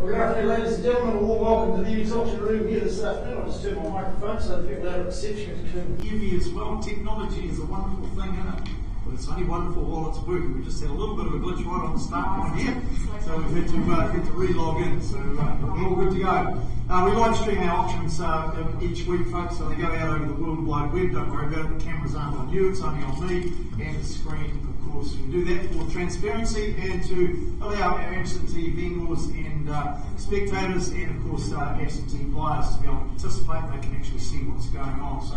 Well, good afternoon, ladies and gentlemen. A warm welcome to the EVES auction room here this afternoon. I'll just turn my microphone so that people have a reception can hear me as well. Technology is a wonderful thing, isn't it? But it's only wonderful while it's working. We just had a little bit of a glitch right on the start point here, so we've had to re-log in. So we're all good to go. We live stream our auctions each week, folks, so they go out over the World Wide Web. Don't worry about it, the cameras aren't on you, it's only on me and the screen. Of course, we do that for transparency and to allow our absentee vendors and spectators and, of course, absentee buyers to be able to participate. They can actually see what's going on. So,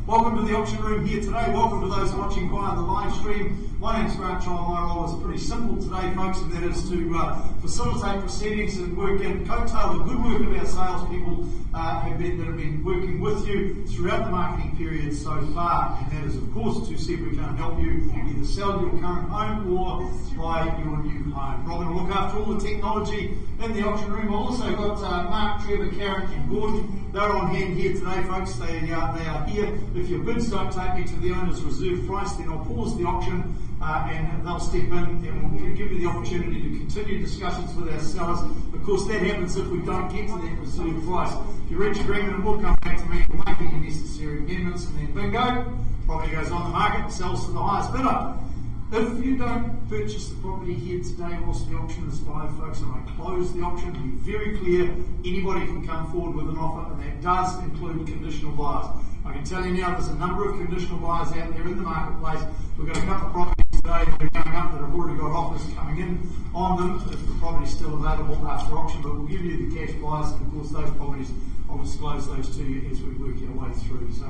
welcome to the auction room here today. Welcome to those watching via the live stream. My name's Grant Child. My role is pretty simple today, folks, and that is to facilitate proceedings and work and coattail the good work of our salespeople that have been working with you throughout the marketing period so far. And that is, of course, to see if we can help you either sell your current home or buy your new home. Robin will look after all the technology in the auction room. I've also got Mark, Trevor, Karen and Gordon. They're on hand here today, folks. They are here. If your bids don't take me to the owner's reserve price, then I'll pause the auction and they'll step in and we'll give you the opportunity to continue discussions with our sellers. Of course, that happens if we don't get to that reserve price. If you reach agreement, we'll come back to me, we'll make any necessary amendments, and then bingo, property goes on the market and sells to the highest bidder. If you don't purchase the property here today whilst the auction is live, folks, and I close the auction, to be very clear, anybody can come forward with an offer, and that does include conditional buyers. I can tell you now there's a number of conditional buyers out there in the marketplace. We've got a couple of properties today that are going up that have already got offers coming in on them if the property's still available after auction, but we'll give you the cash buyers, and of course those properties, I'll disclose those to you as we work our way through. So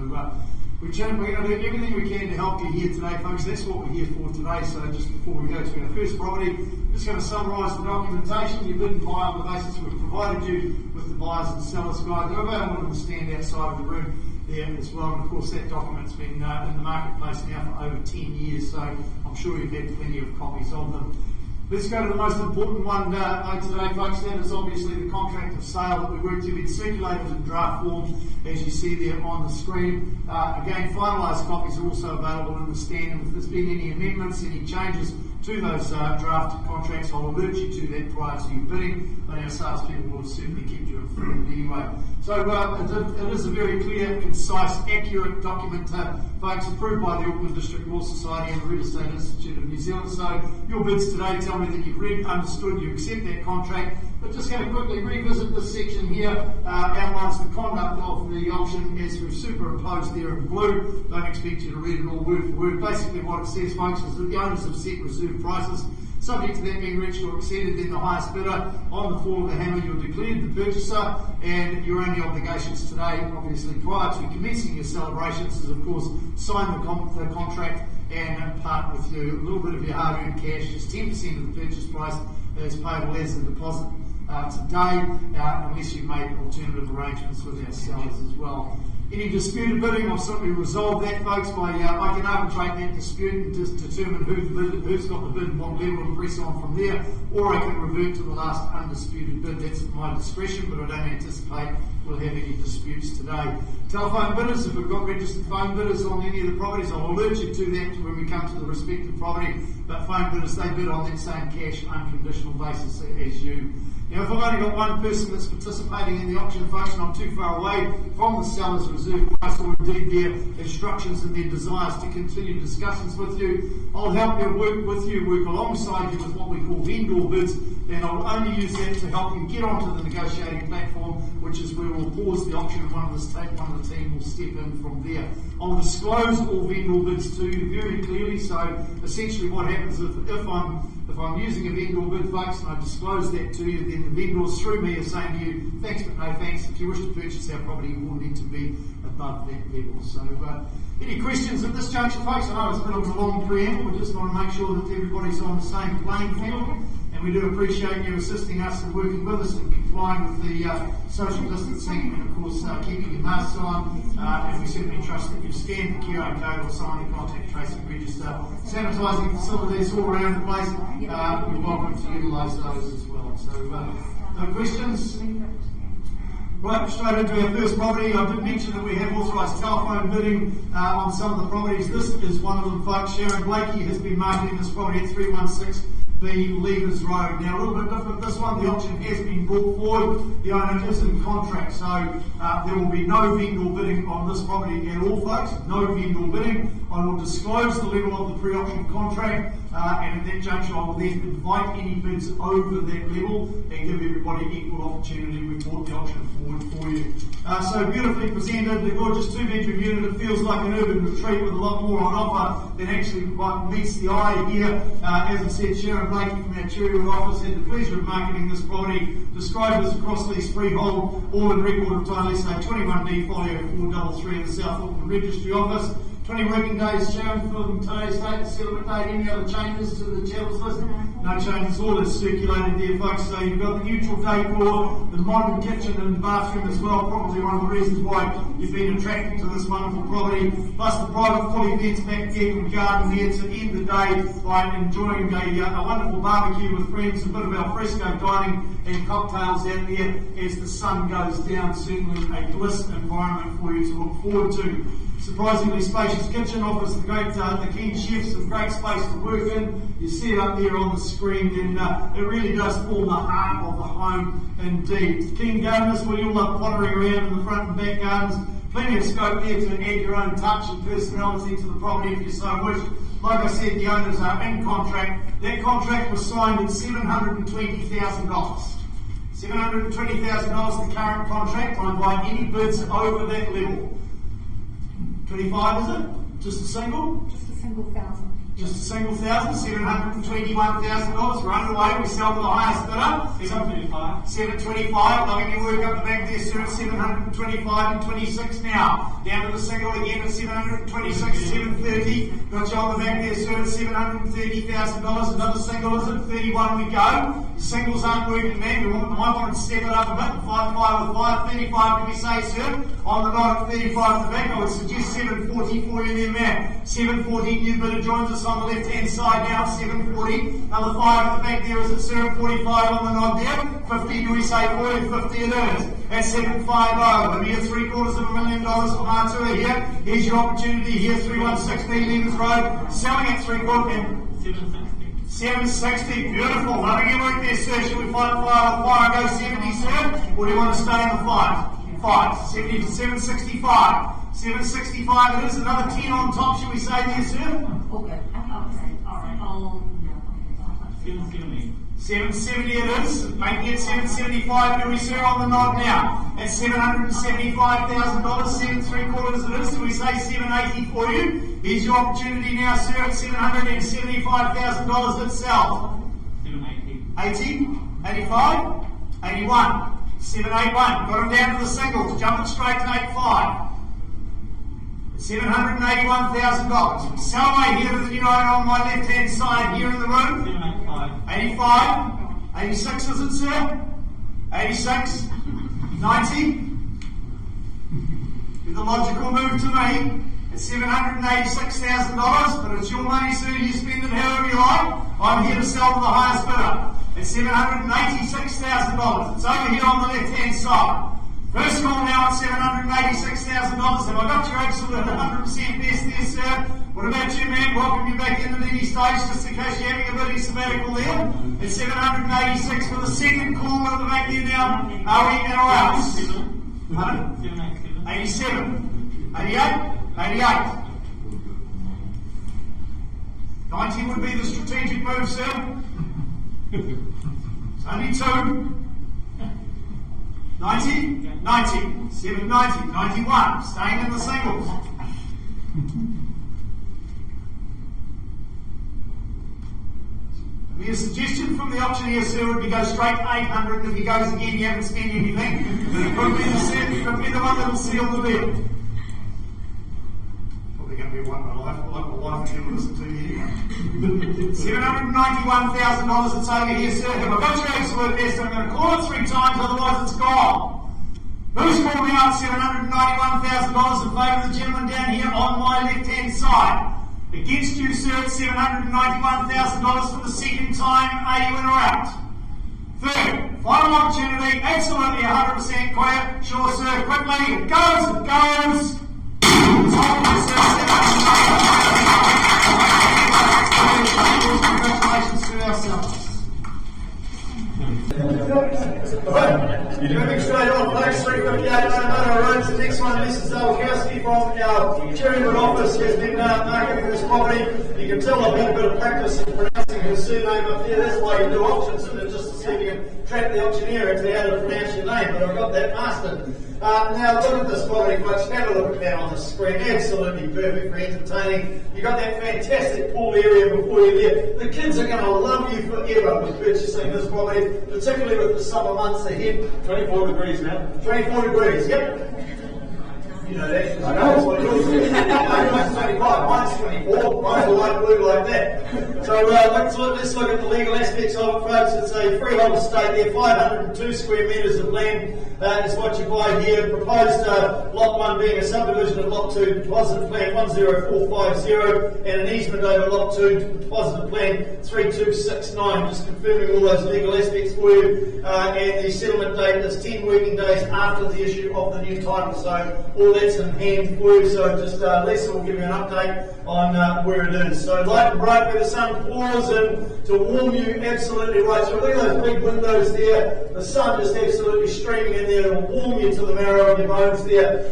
we're going to do everything we can to help you here today, folks. That's what we're here for today. So just before we go to our first property, I'm just going to summarise the documentation. You bid and buy on the basis we've provided you with the buyers and sellers guide. They're available on the stand outside of the room there as well. And of course that document's been in the marketplace now for over 10 years, so I'm sure you've had plenty of copies of them. Let's go to the most important one today, folks. That is obviously the contract of sale that we worked to. It's circulated in draft form, as you see there on the screen. Again, finalised copies are also available in the stand. And if there's been any amendments, any changes to those drafted contracts, I'll alert you to that prior to you bidding, but our salespeople will certainly keep you informed anyway. So it is a very clear, concise, accurate document, folks, approved by the Auckland District Law Society and the Real Estate Institute of New Zealand. So your bids today tell me that you've read, understood, you accept that contract. But just going to quickly revisit this section here, outlines the conduct of the auction as we've superimposed there in blue. Don't expect you to read it all word for word. Basically what it says, folks, is that the owners have set reserve prices. Subject to that being reached or exceeded, then the highest bidder on the fall of the hammer, you're declared the purchaser, and your only obligations today, obviously prior to commencing your celebrations, is of course sign the contract and part with you a little bit of your hard-earned cash. Just 10% of the purchase price is payable as a deposit today, unless you've made alternative arrangements with our sellers as well. Any disputed bidding, I'll simply resolve that, folks, by I can arbitrate that dispute and just determine who's got the bid and what level and press on from there, or I can revert to the last undisputed bid. That's at my discretion, but I don't anticipate we'll have any disputes today. Telephone bidders, if we've got registered phone bidders on any of the properties, I'll alert you to that when we come to the respective property, but phone bidders, they bid on that same cash unconditional basis as you. Now, if I've only got one person that's participating in the auction, folks, and I'm too far away from the seller's reserve price or indeed their instructions and their desires to continue discussions with you, I'll help you, work alongside you with what we call vendor bids, and I'll only use that to help you get onto the negotiating platform, which is where we'll pause the auction and one of the team will step in from there. I'll disclose all vendor bids to you very clearly, so essentially what happens if I'm using a vendor bid, folks, and I disclose that to you, then the vendors through me are saying to you, thanks but no thanks. If you wish to purchase our property, you will need to be above that level. So any questions at this juncture, folks? I know it's a bit of a long preamble. We just want to make sure that everybody's on the same playing field, and we do appreciate you assisting us and working with us and complying with the social distancing and, of course, keeping your masks on. And we certainly trust that you've scanned the QR code or signed the contact tracing register. Sanitising facilities all around the place. You're welcome to utilise those as well. So, no questions? Right, straight into our first property. I did mention that we have authorised telephone bidding on some of the properties. This is one of them, folks. Sharon Blakey has been marketing this property at 316B Leander Road. Now, a little bit different. This one, the auction has been brought forward. The owner is in contract, so there will be no vendor bidding on this property at all, folks. No vendor bidding. I will disclose the level of the pre-auction contract, and at that juncture, I will then invite any bids over that level and give everybody equal opportunity. We brought the auction forward for you. So beautifully presented, the gorgeous two-bedroom unit. It feels like an urban retreat with a lot more on offer than actually what meets the eye here. As I said, Sharon Blakey from our Cherrywood office had the pleasure of marketing this property, described as a cross-lease freehold, all in record of title, let's say 21D folio 433 in the South Auckland Registry Office. 20 working days, Sharon, for today's date, the settlement date. Any other changes to the channels list? No changes, all is circulated there, folks. So you've got the neutral decor, the modern kitchen and bathroom as well. Probably one of the reasons why you've been attracted to this wonderful property. Plus the private fully fenced back deck and garden there to end the day by enjoying a wonderful barbecue with friends, a bit of al fresco dining and cocktails out there as the sun goes down. Certainly a bliss environment for you to look forward to. Surprisingly spacious kitchen offers the keen chefs some great space to work in. You see it up there on the screen, and it really does form the heart of the home indeed. Keen gardeners, well, you'll love pottering around in the front and back gardens. Plenty of scope there to add your own touch and personality to the property if you so wish. Like I said, the owners are in contract. That contract was signed at $720,000. $720,000 the current contract. I invite any bids over that level. 25, is it? Just a single? Just a single thousand. Just a single thousand, $721,000. We're underway. We sell to the highest bidder. 725. 725. Loving your work up the back there, sir. 725 and 26 now. Down to the single again at 726, 730. Got you on the back there, sir. $730,000. Another single, is it? 31 we go. Singles aren't working, man. We might want to step it up a bit. 5 with 5. 35, can we say, sir? On the night at 35 at the back, I would suggest 740 for you there, man. 740, new bidder joins us on the left-hand side now, 740. Another 5 at the back there, is it, sir? 45 on the nod there. 50, do we say 40? 50 it is. At 750, and here $750,000 for Matua here. Here's your opportunity here, 316B Leander Road. Selling at 3/4 and 760, beautiful. Loving your work there, sir. Should we fight fire and go 70, sir? Or do you want to stay in the fight? 70 to 765. 765 it is. Another 10 on top, should we say there, sir? Okay. Alright. 770 it is. Making it 775, do we, sir, on the nod now? At $775,000, 7 3/4 it is. Do we say 780 for you? Here's your opportunity now, sir, at $775,000 itself. 780. 80, 85, 81, 781. Got him down to the singles. Jumping straight to 85. $781,000. Sell away here to the new owner on my left-hand side here in the room. 785. 85. 86 is it, sir? 86. 90. With a logical move to me. It's $786,000, but it's your money, sir. You spend it however you like. I'm here to sell to the highest bidder. It's $786,000. It's over here on the left-hand side. First call now at $786,000. Have I got your absolute 100% best there, sir? What about you, man? Welcome you back into the stage, just in case you're having a bit of sabbatical there. It's 786 for the second call at the back there now. Are we in or out? 87. 88. 88. 90 would be the strategic move, sir. It's only 2. 90, 90, 790, 91, staying in the singles. Be a suggestion from the auctioneer, sir, would be go straight 800, and if he goes again, you haven't spent anything. But it could be the one that will seal the deal. Probably going to be one of my life, like my wife and listen to you. $791,000 it's over here, sir. Have I got your absolute best? I'm going to call it 3 times, otherwise it's gone. Who's calling out $791,000 in favour of the gentleman down here on my left-hand side? Against you, sir, at $791,000 for the second time. Are you in or out? Third, final opportunity, absolutely 100% clear. Sure, sir, quickly, it goes, it goes. Congratulations to ourselves. Moving straight on, Maber Street, Okayana Road. The next one, Mrs. Zalkowski from our Cherrywood office has been marketing for this property. You can tell I've had a bit of practice in pronouncing her surname up there. That's why you do auctions, isn't it? Just to see if you can trap the auctioneer into how to pronounce your name. But I've got that mastered. Now look at this property, folks. Have a look at that on the screen. Absolutely perfect for entertaining. You got that fantastic pool area before you there. The kids are going to love you forever with purchasing this property, particularly with the summer months ahead. 24 degrees now. 24 degrees, yep. You know that. I know. That's what yours is. Mine's 25. Mine's 24. Mine's a light blue like that. So let's look at the legal aspects of it, folks. It's a freehold estate there. 502 square metres of land is what you buy here. Proposed lot 1 being a subdivision of lot 2, deposit plan 10450, and an easement over lot 2, deposit plan 3269. Just confirming all those legal aspects for you. And the settlement date is 10 working days after the issue of the new title. So all that's in hand for you. So just Lisa will give you an update on where it is. So light and bright where the sun pours in to warm you absolutely right. So look at those big windows there. The sun just absolutely streaming in there. It'll warm you to the marrow of your bones there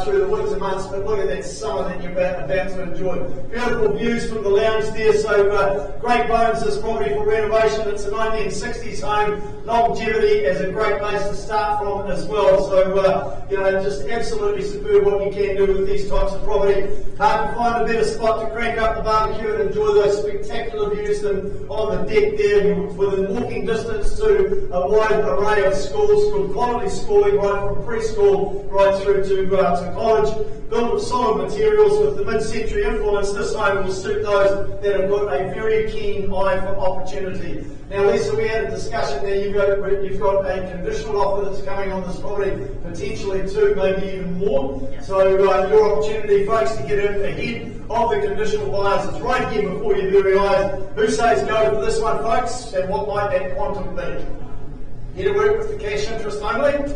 through the winter months. But look at that summer that you're about to enjoy. Beautiful views from the lounge there. So great bones, this property for renovation. It's a 1960s home. Longevity is a great place to start from as well. So just absolutely superb what you can do with these types of property. Hard to find a better spot to crank up the barbecue and enjoy those spectacular views than on the deck there, within walking distance to a wide array of schools, from quality schooling right from preschool right through to college. Built with solid materials with the mid-century influence. This home will suit those that have got a very keen eye for opportunity. Now, Lisa, we had a discussion there. You've got a conditional offer that's coming on this property, potentially 2, maybe even more. So your opportunity, folks, to get in ahead of the conditional buyers is right here before your very eyes. Who says go for this one, folks? And what might that quantum be? Here to work with the cash interest only?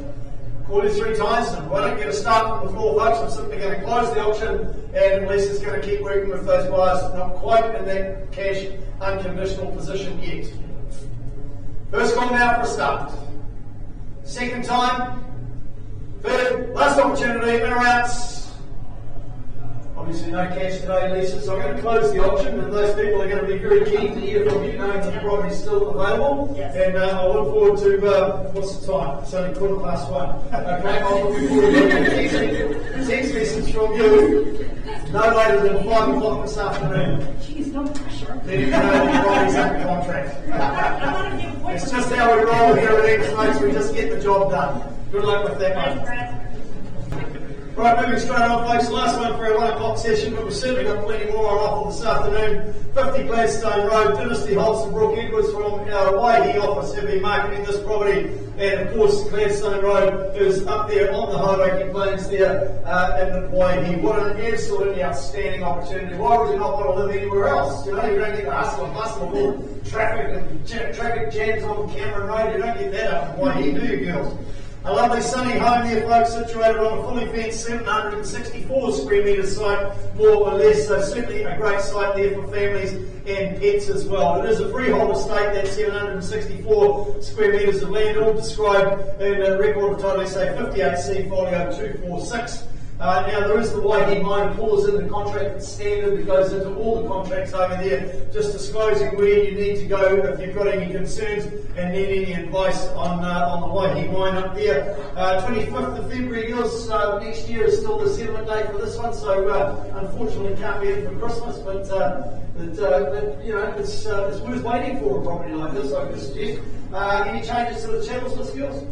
Call you 3 times, and I don't get a start from the floor, folks. I'm simply going to close the auction, and Lisa's going to keep working with those buyers. Not quite in that cash unconditional position yet. First call now for a start. Second time. Third, last opportunity, in or outs. Obviously no cash today, Lisa, so I'm going to close the auction, and those people are going to be very keen to hear from you, knowing that the property is still available. Yes. And I look forward to, what's the time? It's only 1:15. Okay, I'll look forward to a text message from you no later than 5 o'clock this afternoon. Jeez, no pressure. Then you know the property's under contract. It's just how we roll here at EVES, folks. We just get the job done. Good luck with that, mate. Right, moving straight on, folks. Last one for our 1 o'clock session, but we've certainly got plenty more on offer this afternoon. 50 Gladstone Road, Dynasty Holson, Brooke Edwards from our Waihi office have been marketing this property. And of course, Gladstone Road is up there on the Hauraki Plains there in the Waihi. What an absolutely outstanding opportunity. Why would you not want to live anywhere else? You know, you don't get the hustle and bustle of all traffic and traffic jams on Cameron Road. You don't get that up in Waihi, do you, girls? A lovely sunny home there, folks, situated on a fully fenced 764 square metre site, more or less, so certainly a great site there for families and pets as well. It is a freehold estate, that's 764 square metres of land, all described in a record of title SA 58C folio 246. Now there is the Waihi mine clause in the contract, it's standard that goes into all the contracts over there, just disclosing where you need to go if you've got any concerns and need any advice on the Waihi mine up there. 25th of February, yours, next year is still the settlement date for this one, so unfortunately can't be in for Christmas, but it's worth waiting for a property like this, I could suggest. Any changes to the channels, Miss Girls?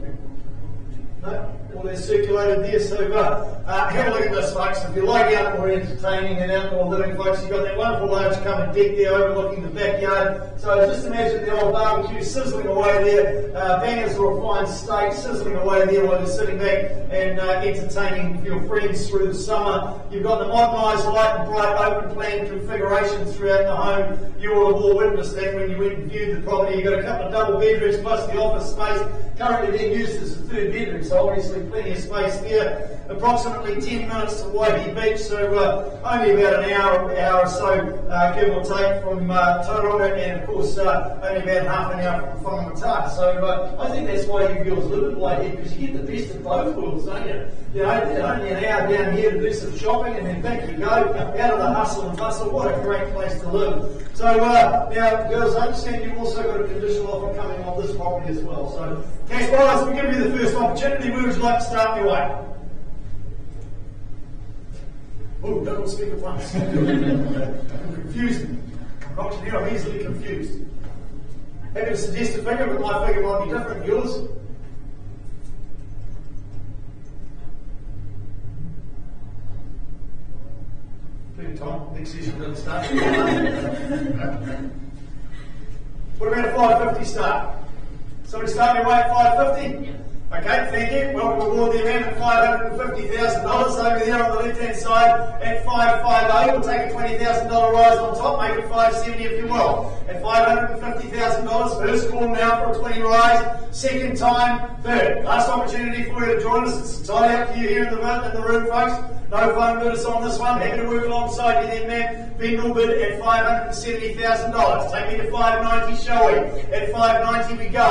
No? all they're circulated there. So have a look at this, folks. If you like outdoor entertaining and outdoor living, folks, you've got that wonderful large covered deck there overlooking the backyard. So just imagine the old barbecue sizzling away there, bangers or a fine steak sizzling away there while you're sitting back and entertaining your friends through the summer. You've got the modernised light and bright open plan configuration throughout the home. You will have all witnessed that when you went and viewed the property. You've got a couple of double bedrooms plus the office space currently being used as a third bedroom, so obviously plenty of space there. Approximately 10 minutes to Waihi Beach, so only about an hour or so, give or take, from Tauranga, and of course only about half an hour from Matai. So I think that's why you girls live in Waihi, because you get the best of both worlds, don't you? You know, only an hour down here to do some shopping, and then back you go, out of the hustle and bustle. What a great place to live. So now, girls, I understand you've also got a conditional offer coming on this property as well. So, cash buyers, we're giving you the first opportunity. Where would you like to start your way? Oh, don't speak at once. I'm confused. I'm auctioneer, I'm easily confused. Happy to suggest a figure, but my figure might be different than yours. Plenty of time. Next session doesn't start. What about a 550 start? Somebody start your way at 550? Yeah. Okay, thank you. Welcome aboard the event at $550,000 over there on the left-hand side at 550. We'll take a $20,000 rise on top, make it 570 if you will. At $550,000, first call now for a 20 rise, second time, third. Last opportunity for you to join us. It's entirely up to you here in the room, folks. No phone bidders on this one. Happy to work alongside you then, man. Vendor bid at $570,000. Take me to $590, shall we? At $590 we go.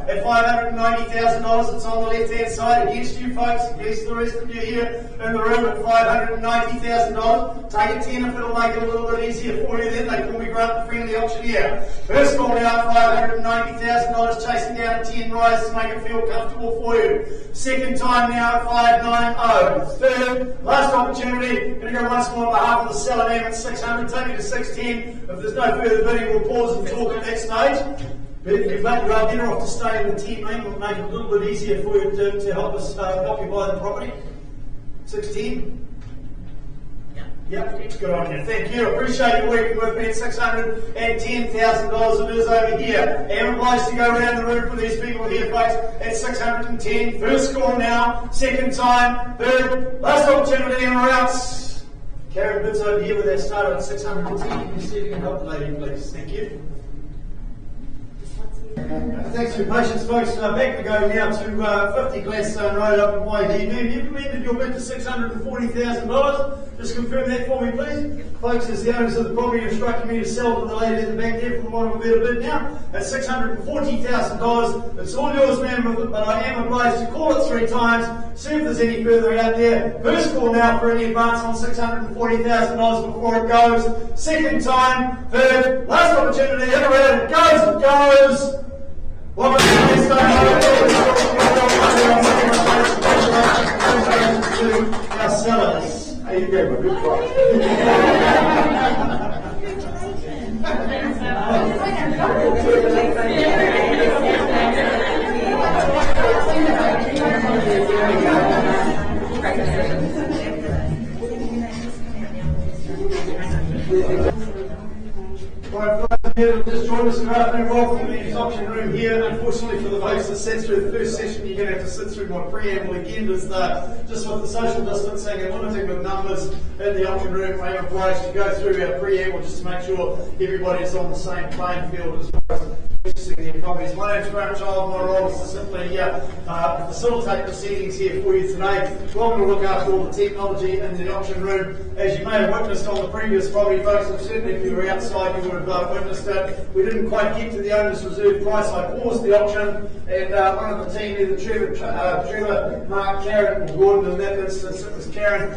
At $590,000, it's on the left-hand side. Against you folks, against the rest of you here in the room at $590,000. Take a 10 if it'll make it a little bit easier for you then. They call me Grant the Friendly Auctioneer. First call now, $590,000, chasing down a 10 rise to make it feel comfortable for you. Second time now at $590. Third, last opportunity. Going to go once more on behalf of the seller name at $600. Take me to $610. If there's no further bidding, we'll pause and talk at that stage. But if you're better off to stay in the 10 lane, we'll make it a little bit easier for you to help us help you buy the property. 610. Yep, good on you. Thank you. Appreciate you working with me at $610,000 it is over here. And a place to go around the room for these people here, folks, at $610. First call now, second time, third, last opportunity, and we're out. Karen bids over here with our starter at $610. Can you see if you can help the lady, please? Thank you. Thanks for your patience, folks. Back we go now to 50 Gladstone Road up in Waihi. You've amended your bid to $640,000. Just confirm that for me, please. Folks, as the owners of the property instructed me to sell to the lady in the back there for the want of a better bid now at $640,000. It's all yours, ma'am, but I am obliged to call it 3 times, see if there's any further out there. First call now for any advance on $640,000 before it goes. Second time, third, last opportunity, hit around, it goes. Welcome to our sellers. How you doing? Good price. Right, just join us this afternoon. Welcome to the auction room here. Unfortunately for the folks that sat through the first session, you're going to have to sit through my preamble again. Just with the social distancing and limiting the numbers in the auction room, I am obliged to go through our preamble just to make sure everybody is on the same playing field as far as purchasing their properties. My name is Grant Child. My role is to simply facilitate proceedings here for you today. Welcome to look after all the technology in the auction room. As you may have witnessed on the previous property, folks, and certainly if you were outside, you would have witnessed it. We didn't quite get to the owner's reserve price. I paused the auction, and one of the team, either Trevor, Mark, Karen, or Gordon, in that instance, it was Karen,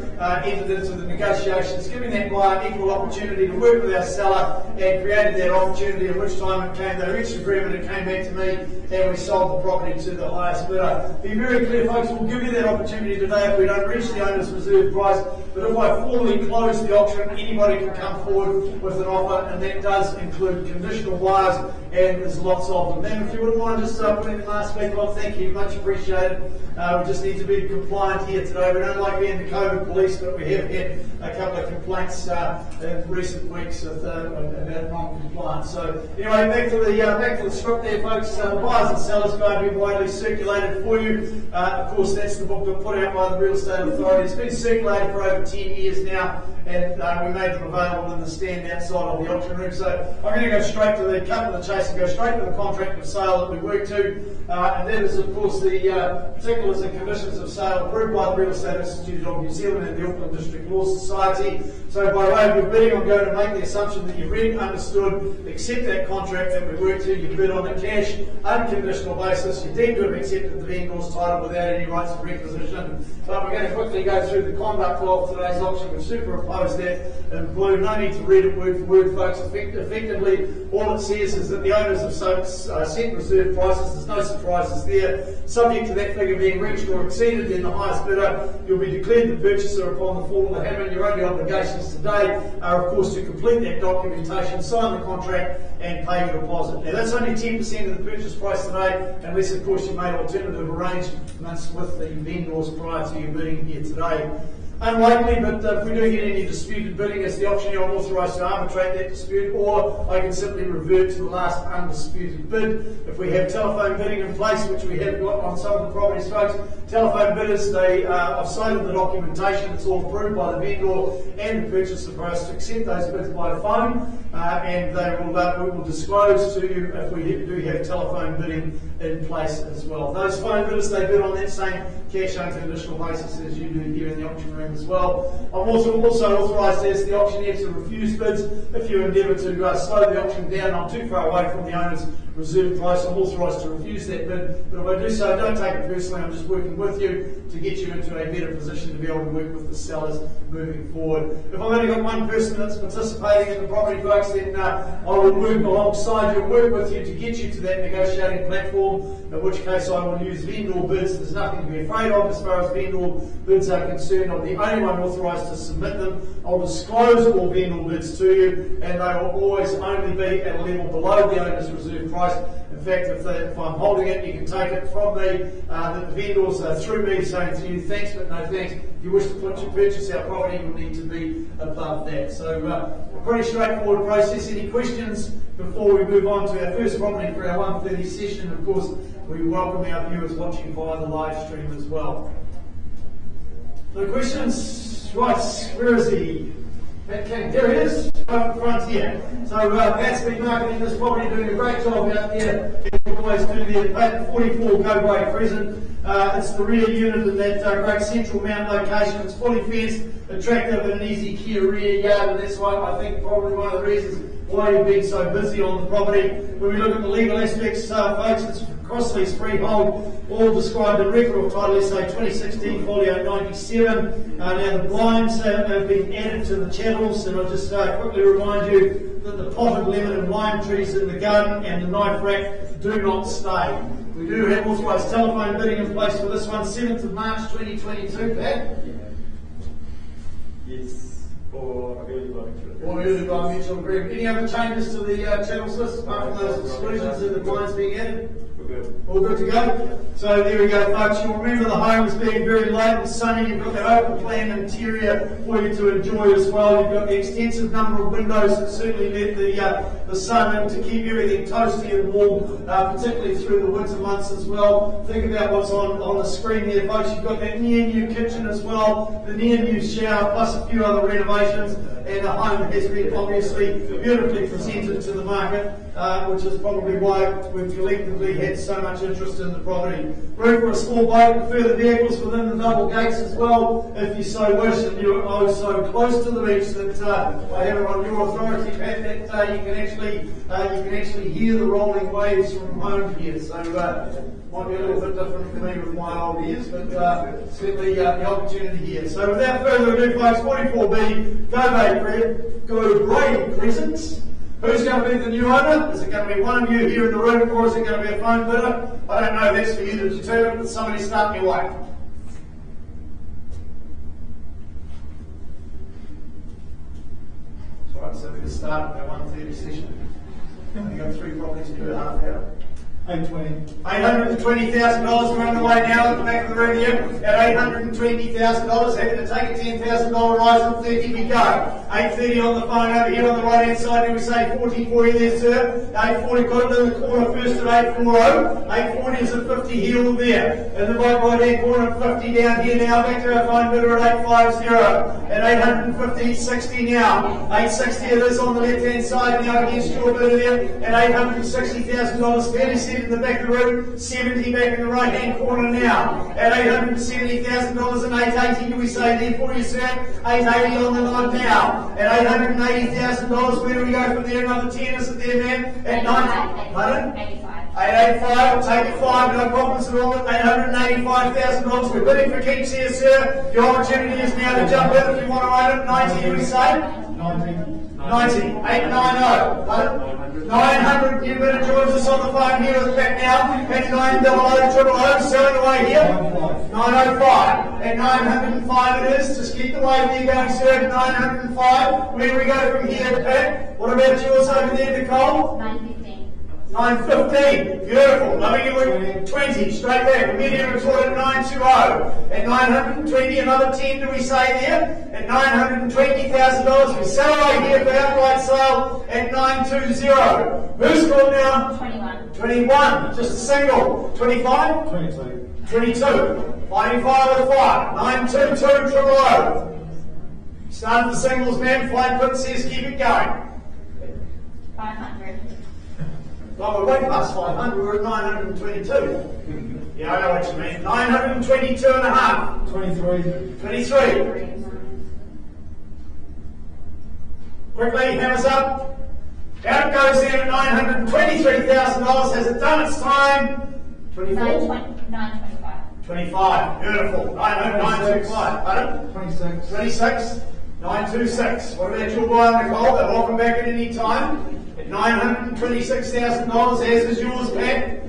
entered into the negotiations, giving that buyer equal opportunity to work with our seller, and created that opportunity, at which time it came, they reached agreement, it came back to me, and we sold the property to the highest bidder. Be very clear, folks, we'll give you that opportunity today if we don't reach the owner's reserve price. But if I formally close the auction, anybody can come forward with an offer, and that does include conditional buyers, and there's lots of them. Then, if you wouldn't mind just putting the last speaker on, thank you, much appreciated. We just need to be compliant here today. We don't like being the COVID police, but we have had a couple of complaints in recent weeks about non-compliance. So anyway, back to the script there, folks. The buyers and sellers guide have been widely circulated for you. Of course, that's the book that put out by the Real Estate Authority. It's been circulated for over 10 years now, and we made them available in the stand outside of the auction room. So I'm going to go straight to the cut to the chase and go straight to the contract of sale that we work to, and that is, of course, the particulars and conditions of sale approved by the Real Estate Institute of New Zealand and the Auckland District Law Society. So by way of your bidding, I'm going to make the assumption that you've read, understood, accept that contract that we work to, you bid on a cash, unconditional basis, you deem to have accepted the vendor's title without any rights of requisition. But we're going to quickly go through the conduct of today's auction. We've superimposed that in blue. No need to read it word for word, folks. Effectively, all it says is that the owners have set reserve prices. There's no surprises there. Subject to that figure being reached or exceeded, then the highest bidder, you'll be declared the purchaser upon the fall of the hammer. Your only obligations today are, of course, to complete that documentation, sign the contract, and pay your deposit. Now, that's only 10% of the purchase price today, unless, of course, you made alternative arrangements with the vendors prior to your bidding here today. Unlikely, but if we do get any disputed bidding, as the auctioneer, I'm authorised to arbitrate that dispute, or I can simply revert to the last undisputed bid. If we have telephone bidding in place, which we have got on some of the properties, folks, telephone bidders, I've cited the documentation, it's all approved by the vendor and the purchaser for us to accept those bids by phone, and we will disclose to you if we do have telephone bidding in place as well. Those phone bidders, they bid on that same cash unconditional basis as you do here in the auction room as well. I'm also authorised as the auctioneer to refuse bids if you endeavour to slow the auction down. I'm too far away from the owner's reserve price. I'm authorised to refuse that bid, but if I do so, don't take it personally. I'm just working with you to get you into a better position to be able to work with the sellers moving forward. If I've only got one person that's participating in the property, folks, then I will work alongside you, work with you to get you to that negotiating platform, in which case I will use vendor bids. There's nothing to be afraid of as far as vendor bids are concerned. I'm the only one authorised to submit them. I'll disclose all vendor bids to you, and they will always only be at a level below the owner's reserve price. In fact, if I'm holding it, you can take it from me, that the vendors through me saying to you, thanks but no thanks. If you wish to purchase our property, you'll need to be above that. So a pretty straightforward process. Any questions before we move on to our first property for our 1:30 session? Of course, we welcome our viewers watching via the live stream as well. No questions? Right, where is he? Pat King, there he is, up front here. So Pat's been marketing this property, doing a great job out there. He always do there. Pat, 44 Cowboy Crescent. It's the rear unit in that great central mount location. It's fully fenced, attractive, and an easy care rear yard, and that's why I think probably one of the reasons why you've been so busy on the property. When we look at the legal aspects, folks, it's cross-lease freehold, all described in record of title SA 2016 folio 97. Now the blinds have been added to the channels, and I'll just quickly remind you that the potted lemon and lime trees in the garden and the knife rack do not stay. We do have authorised telephone bidding in place for this one, 7th of March 2022, Pat? Yes, or early by mutual agreement. Any other changes to the channels list apart from those exclusions and the blinds being added? we're good. All good to go? So there we go, folks. You'll remember the home as being very light and sunny. You've got that open plan interior for you to enjoy as well. You've got the extensive number of windows that certainly let the sun in to keep everything toasty and warm, particularly through the winter months as well. Think about what's on the screen there, folks. You've got that near new kitchen as well, the near new shower, plus a few other renovations. And the home has been obviously beautifully presented to the market, which is probably why we've collectively had so much interest in the property. Room for a small boat and further vehicles within the double gates as well, if you so wish, and you're so close to the beach that I have it on your authority, Pat, that you can actually hear the rolling waves from home here. So might be a little bit different for me with my old ears, but certainly the opportunity here. So without further ado, folks, 44B, go Brady Crescent. Who's going to be the new owner? Is it going to be one of you here in the room, or is it going to be a phone bidder? I don't know, that's for you to determine, but somebody start me away. right, so we'll start at 1:30 session. We've got 3 properties per half hour. $820,000. We're on the way now at the back of the room here at $820,000. Happy to take a $10,000 rise from 30 we go. 830 on the phone over here on the right hand side. Then we say 40 for you there, sir. 840 got it in the corner first at 840. 840 is at 50 heel there. In the right hand corner at 50 down here now. Back to our phone bidder at 850. At 850, 60 now. 860 it is on the left hand side now against your bidder there. At $860,000. Fairly set in the back of the room. 70 back in the right hand corner now. At $870,000 and 880 do we say there for you, sir? 880 on the line now. At $880,000, where do we go from there? Another 10, is it there, ma'am? At 90. Pardon? 885, I'll take it 5, no problems at all. $885,000. We're bidding for keeps here, sir. Your opportunity is now to jump in if you want to ride it. 90, do we say? 90. 890. Pardon? 900. You better join us on the phone here at the back now. At 900 selling away here. 905. At 905 it is. Just keep the wave there going, sir. At 905. Where do we go from here, Pat? What about yours over there, Nicole? 915. 915. Beautiful. Loving it with 20. Straight back. We're here at 920. At 920, another 10 do we say there? At $920,000. We sell away here for outright sale at 920. Who's called now? 21. 21. Just a single. 25? 22. Finding 5 with 5. 922 000. Starting the singles, man. Flight put says keep it going. 500. Well, we're way past 500. We're at 922. Yeah, I know what you mean. 922 and a half. 23. Quickly, hammers up. Out it goes in at $923,000. Has it done its time? 24? 925. 25. Beautiful. 925. Pardon? 26. 26. 926. What about your buyer, Nicole? They're welcome back at any time. At $926,000, as is yours, Pat. At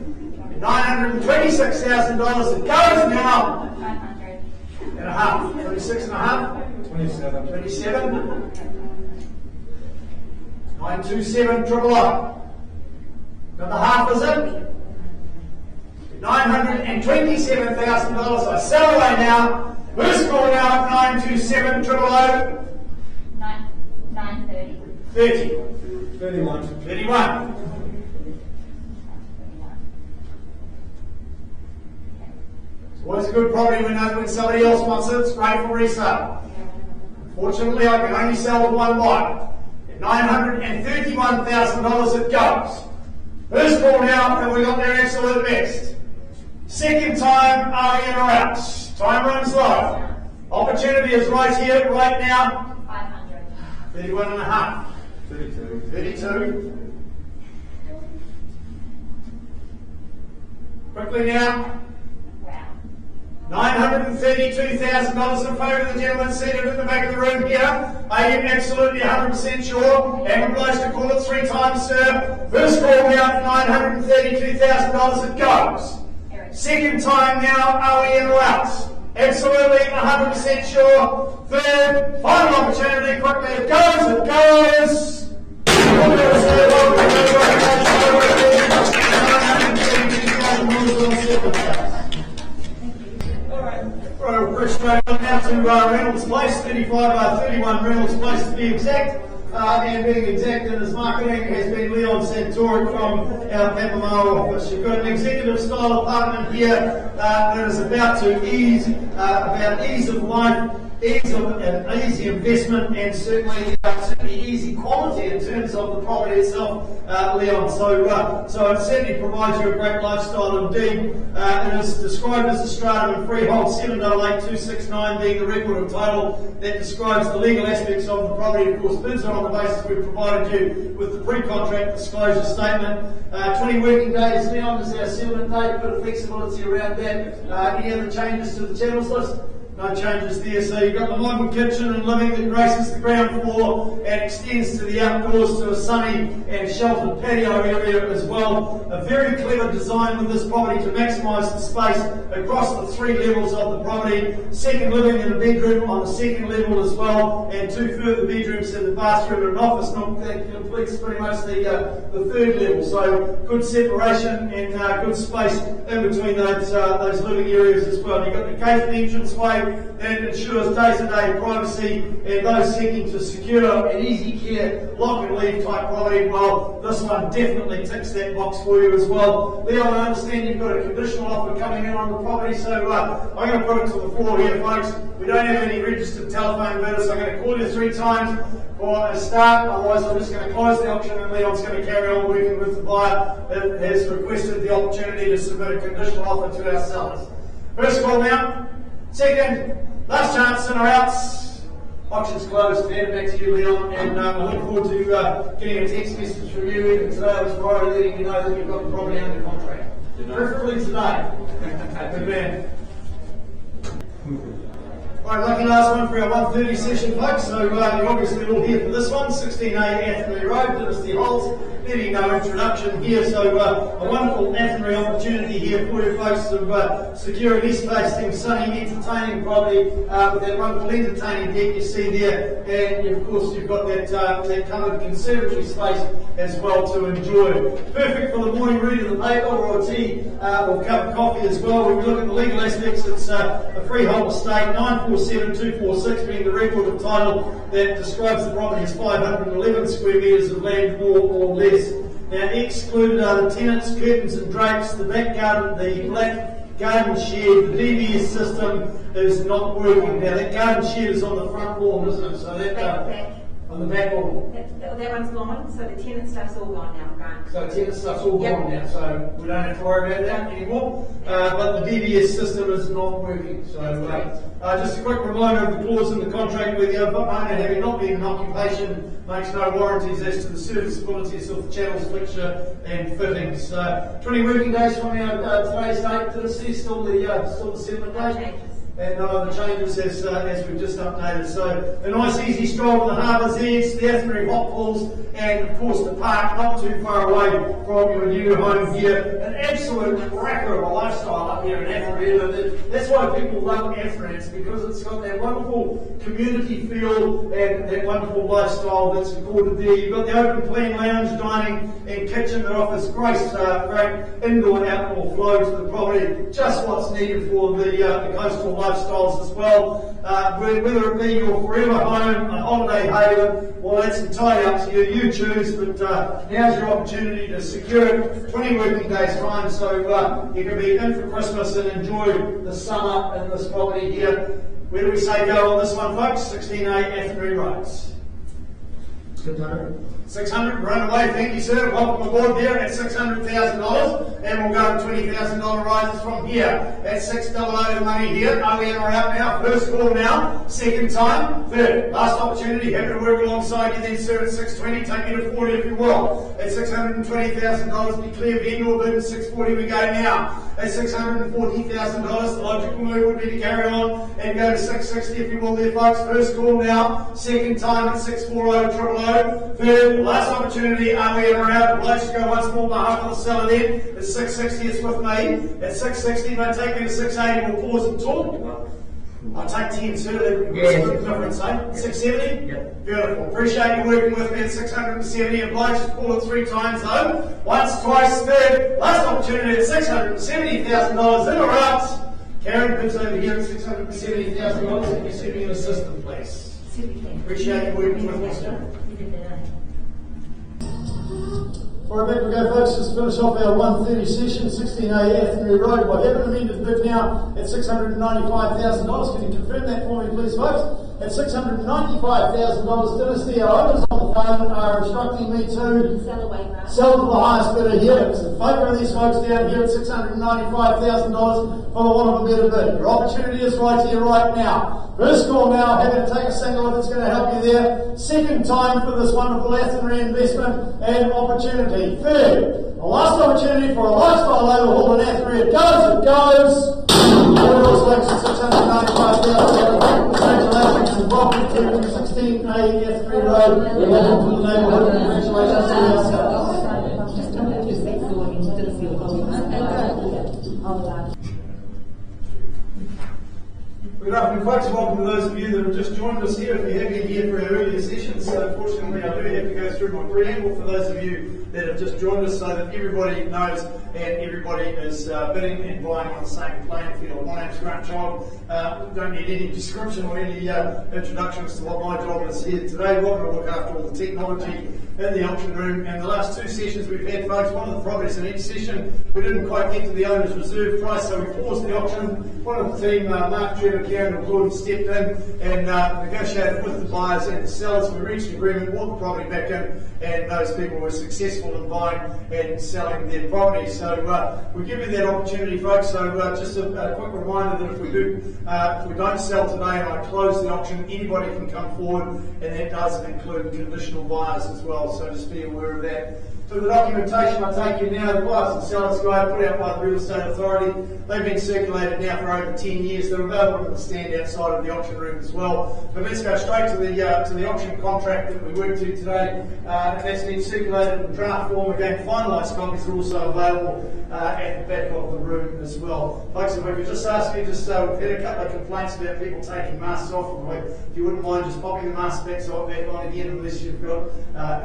$926,000 it goes now. 500. And a half. 26 and a half. 27. 27. 927 000. Got the half, is it? $927,000. I sell away now. Who's called now at 927 000? 930. 30. 31. 31. It's always a good property when somebody else wants it. It's great for resale. Unfortunately, I can only sell with one buyer. At $931,000 it goes. Who's called now and we got their absolute best? Second time, are we in or out? Time runs low. Opportunity is right here, right now. 500. 31 and a half. 32. 32. Quickly now. Wow. $932,000 in favour of the gentleman seated at the back of the room here. Are you absolutely 100% sure? And we're obliged to call it 3 times, sir. First call now, $932,000 it goes. Eric. Second time now, are we in or out? Absolutely 100% sure. Third, final opportunity, quickly it goes, it goes. Alright, we're straight on now to Reynolds Place, 31 Reynolds Place to be exact. And being exact in his marketing has been Leon Santori from our Peppermore office. You've got an executive style apartment here that is about to ease of life, ease of easy investment, and certainly easy quality in terms of the property itself, Leon. So it certainly provides you a great lifestyle indeed. It is described as a stratum and freehold 788,269 being the record of title that describes the legal aspects of the property. Of course, bids are on the basis we've provided you with the pre-contract disclosure statement. 20 working days, Leon, is our settlement date, a bit of flexibility around that. Any other changes to the channels list? No changes there. So you've got the modern kitchen and living that graces the ground floor and extends to the outdoors to a sunny and sheltered patio area as well. A very clever design with this property to maximise the space across the 3 levels of the property. Second living and a bedroom on the second level as well, and 2 further bedrooms in the bathroom and an office nook that completes pretty much the 3rd level. So good separation and good space in between those living areas as well. You've got the gated entranceway that ensures day-to-day privacy, and those seeking to secure an easy care lock and leave type property, well, this one definitely ticks that box for you as well. Leon, I understand you've got a conditional offer coming in on the property, so I'm going to put it to the floor here, folks. We don't have any registered telephone bidders, so I'm going to call you 3 times for a start, otherwise I'm just going to close the auction and Leon's going to carry on working with the buyer that has requested the opportunity to submit a conditional offer to our sellers. First call now. Second, last chance in or outs. Auction's closed. Hand it back to you, Leon, and I look forward to getting a text message from you either today or tomorrow letting you know that you've got the property under contract. Preferably today. Good man. Right, lucky last one for our 1:30 session, folks. So you're obviously all here for this one. 16A Athenry Road, Dynasty Holes. Nearly no introduction here, so a wonderful Athenry opportunity here for you folks to secure an east-facing, sunny, entertaining property with that wonderful entertaining deck you see there, and of course you've got that covered conservatory space as well to enjoy. Perfect for the morning read of the paper or a tea or cup of coffee as well. When we look at the legal aspects, it's a freehold estate, 947246 being the record of title that describes the property as 511 square metres of land, more or less. Now, excluded are the tenants, curtains and drapes, the back garden, the black garden shed, the DVS system is not working. Now, that garden shed is on the front lawn, isn't it? So that on the back lawn. That one's gone, so the tenant stuff's all gone now, right? So the tenant stuff's all gone now, so we don't have to worry about that anymore. But the DVS system is not working. So just a quick reminder of the clause in the contract where the owner, having not been in occupation, makes no warranties as to the serviceabilities of the channels, fixture and fittings. 20 working days from our today's date, Dynasty, still the 7 days. And no other changes as we've just updated. So a nice easy stroll to the harbour's edge, the Athenry hot pools, and of course the park not too far away from your new home here. An absolute cracker of a lifestyle up here in Athenry. That's why people love Athenry. It's because it's got that wonderful community feel and that wonderful lifestyle that's recorded there. You've got the open plan lounge, dining and kitchen that offers great indoor and outdoor flow to the property. Just what's needed for the coastal lifestyles as well. Whether it be your forever home, a holiday haven, well, that's entirely up to you. You choose, but now's your opportunity to secure it. 20 working days time, so you can be in for Christmas and enjoy the summer in this property here. Where do we say go on this one, folks? 16A Athenry Road. 600, run away, thank you sir, welcome aboard there at $600,000 and we'll go to $20,000 rises from here. That's $600 money here, are we in or out now? First call now, second time, third, last opportunity, happy to work alongside you then sir at 620, take me to 40 if you will. At $620,000, be clear of your bid, 640 we go now. At $640,000, the logical move would be to carry on and go to 660 if you will there folks. First call now, second time at 640, 000, third, last opportunity, are we in or out? I'd like to go once more on behalf of the seller then. At 660 it's with me. At 660, don't take me to 680, we'll pause and talk. I'll take 10 sir, that would be a split difference, eh? 670? Yep. Beautiful. Appreciate you working with me at 670. Obliged to call it 3 times though. Once, twice, third. Last opportunity at $670,000 in or out. Karen bids over here at $670,000. Can you send me an assistant, please? Appreciate you working with me, sir. Alright, back we go folks, just finish off our 1:30 session, 16A Athenry Road. By having amended bid now at $695,000. Can you confirm that for me please folks? At $695,000, Dynasty, our owners on the phone are instructing me to sell to the highest bidder here. It's a favour of these folks down here at $695,000 for the want of a better bid. Your opportunity is right here, right now. First call now, happy to take a single if it's going to help you there. Second time for this wonderful Athenry investment and opportunity. Third, a last opportunity for a lifestyle overhaul in Athenry. It goes, it goes. $695,000. Good afternoon, folks. Welcome to those of you that have just joined us here. If you have been here for our earlier sessions, unfortunately I do have to go through my preamble for those of you that have just joined us so that everybody knows and everybody is bidding and buying on the same playing field. My name's Grant Child. Don't need any description or any introductions to what my job is here today. Welcome to look after all the technology in the auction room. And the last two sessions we've had, folks, one of the properties in each session, we didn't quite get to the owner's reserve price, so we paused the auction. One of the team, Mark, Trevor, Karen and Gordon stepped in and negotiated with the buyers and the sellers. We reached an agreement, brought the property back in, and those people were successful in buying and selling their property. So we give you that opportunity, folks. So just a quick reminder that if we don't sell today and I close the auction, anybody can come forward, and that does include conditional buyers as well. So just be aware of that. So the documentation I take you now, the buyers and sellers guide put out by the Real Estate Authority. They've been circulated now for over 10 years. They're available on the stand outside of the auction room as well. But let's go straight to the auction contract that we worked to today. That's been circulated in draft form. Again, finalised copies are also available at the back of the room as well. Folks, if we could just ask you, we've had a couple of complaints about people taking masks off. If you wouldn't mind just popping the mask back on again, unless you've got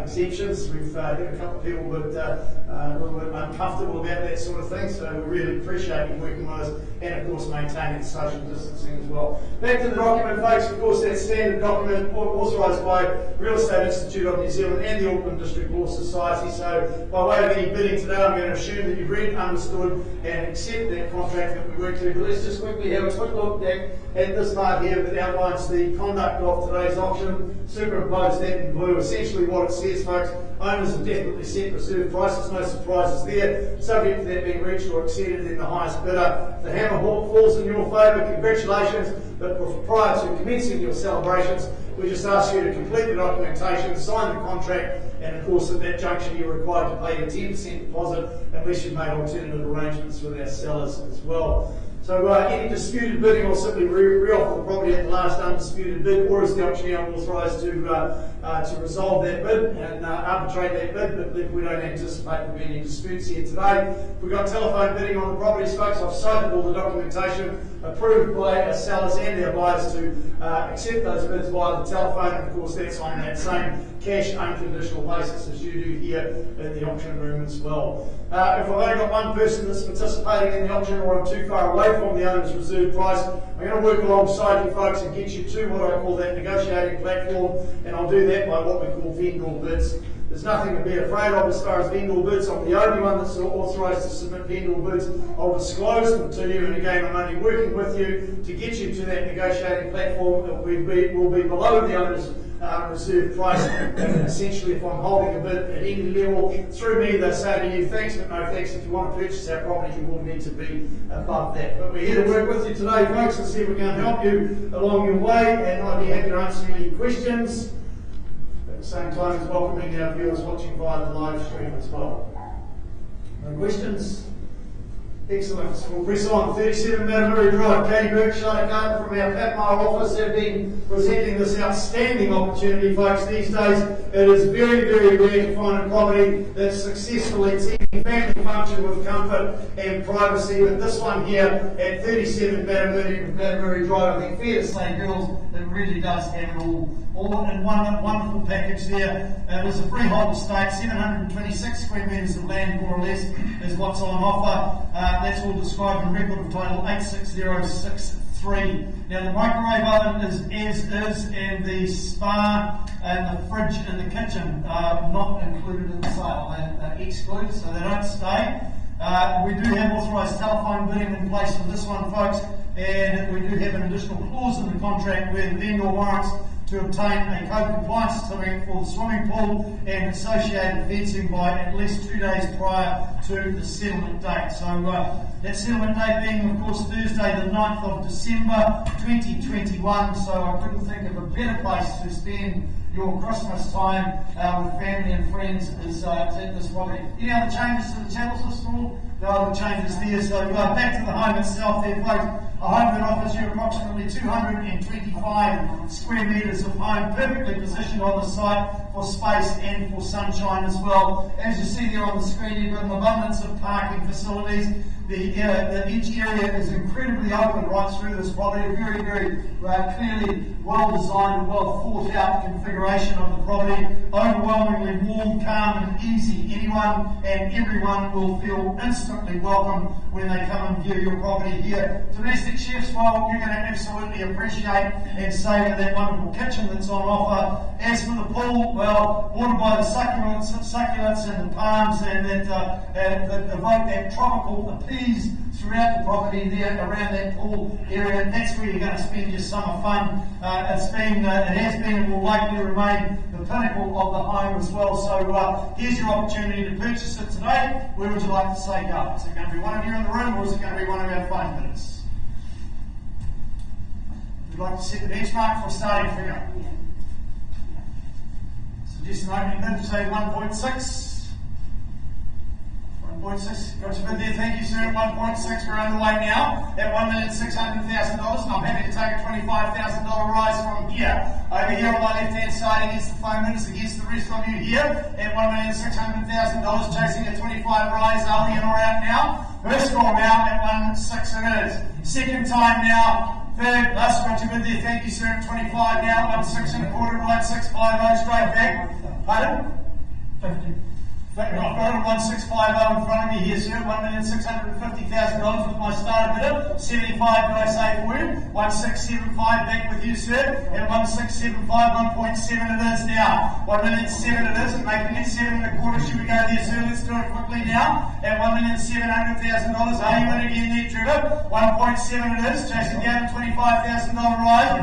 exemptions. We've had a couple of people but a little bit uncomfortable about that sort of thing, so we really appreciate you working with us, and of course maintaining social distancing as well. Back to the document, folks. Of course, that standard document authorised by Real Estate Institute of New Zealand and the Auckland District Law Society. So by way of any bidding today, I'm going to assume that you've read, understood and accept that contract that we worked to. But let's just quickly have a quick look at this part here that outlines the conduct of today's auction. Superimpose that in blue. Essentially what it says, folks, owners have definitely set reserve prices, no surprises there. Subject to that being reached or exceeded, then the highest bidder. If the hammer falls in your favour, congratulations. But prior to commencing your celebrations, we just ask you to complete the documentation, sign the contract, and of course at that juncture you're required to pay your 10% deposit unless you've made alternative arrangements with our sellers as well. So any disputed bidding will simply re-offer the property at the last undisputed bid, or is the auctioneer authorised to resolve that bid and arbitrate that bid, but we don't anticipate there being any disputes here today. We've got telephone bidding on the properties, folks. I've cited all the documentation approved by our sellers and our buyers to accept those bids via the telephone, and of course that's on that same cash unconditional basis as you do here in the auction room as well. If I've only got one person that's participating in the auction, or I'm too far away from the owner's reserve price, I'm going to work alongside you folks and get you to what I call that negotiating platform, and I'll do that by what we call vendor bids. There's nothing to be afraid of as far as vendor bids. I'm the only one that's authorised to submit vendor bids. I'll disclose them to you, and again, I'm only working with you to get you to that negotiating platform that will be below the owner's reserve price. And essentially, if I'm holding a bid at any level through me, they say to you, thanks, but no thanks. If you want to purchase our property, you will need to be above that. But we're here to work with you today, folks, and see if we can help you along your way, and I'd be happy to answer any questions. At the same time as welcoming our viewers watching via the live stream as well. No questions? Excellent. We'll press on. 37 Maber Drive. Katie Burke, Charlotte Carter from our Patmar office have been presenting this outstanding opportunity, folks. These days it is very, very rare to find a property that's successfully taking family function with comfort and privacy. But this one here at 37 Maber Drive, I think fair to say, girls, it really does have it all in one wonderful package there. It is a freehold estate, 726 square metres of land, more or less, is what's on offer. That's all described in record of title 86063. Now the microwave oven is as is, and the spa and the fridge in the kitchen are not included in the sale. They're excluded, so they don't stay. We do have authorised telephone bidding in place for this one, folks, and we do have an additional clause in the contract where the vendor warrants to obtain a code compliance certificate for the swimming pool and associated fencing by at least 2 days prior to the settlement date. So that settlement date being, of course, Thursday the 9th of December 2021. So I couldn't think of a better place to spend your Christmas time with family and friends is at this property. Any other changes to the channel system? No other changes there. So back to the home itself there, folks. a home that offers you approximately 225 square metres of home, perfectly positioned on the site for space and for sunshine as well. As you see there on the screen, you've got an abundance of parking facilities. Each area is incredibly open right through this property, very, very clearly well designed and well thought out configuration of the property, overwhelmingly warm, calm and easy. Anyone and everyone will feel instantly welcome when they come and view your property here. Domestic chefs, well, you're going to absolutely appreciate and savour that wonderful kitchen that's on offer. As for the pool, well, watered by the succulents and the palms and that evoke that tropical appeal throughout the property there around that pool area. That's where you're going to spend your summer fun. It has been and will likely remain the pinnacle of the home as well. So here's your opportunity to purchase it today. Where would you like to say go? Is it going to be one of you in the room, or is it going to be one of our phone minutes? We'd like to set the benchmark for starting figure. Suggest an opening bid to say 1.6. 1.6, got your bid there, thank you sir, at 1.6, we're underway now, at $1,600,000, and I'm happy to take a $25,000 rise from here. Over here on my left hand side against the phone minutes, against the rest of you here, at $1,600,000, chasing a 25 rise, are we in or out now? First score now, at 1.6 it is. Second time now, third, last got your bid there, thank you sir, at 25 now, 1.6 and a quarter, right, 650 straight back. Pardon? 50. I've got a 1650 in front of me here, sir. $1,650,000 with my starter bidder. 75 did I say for you? 1675 back with you, sir. At 1675, 1.7 it is now. 1,700,000 it is, and making it 7 and a quarter. Should we go there, sir? Let's do it quickly now. At $1,700,000, are you in again there, Trevor? 1.7 it is. Jason Gavin, $25,000 rise.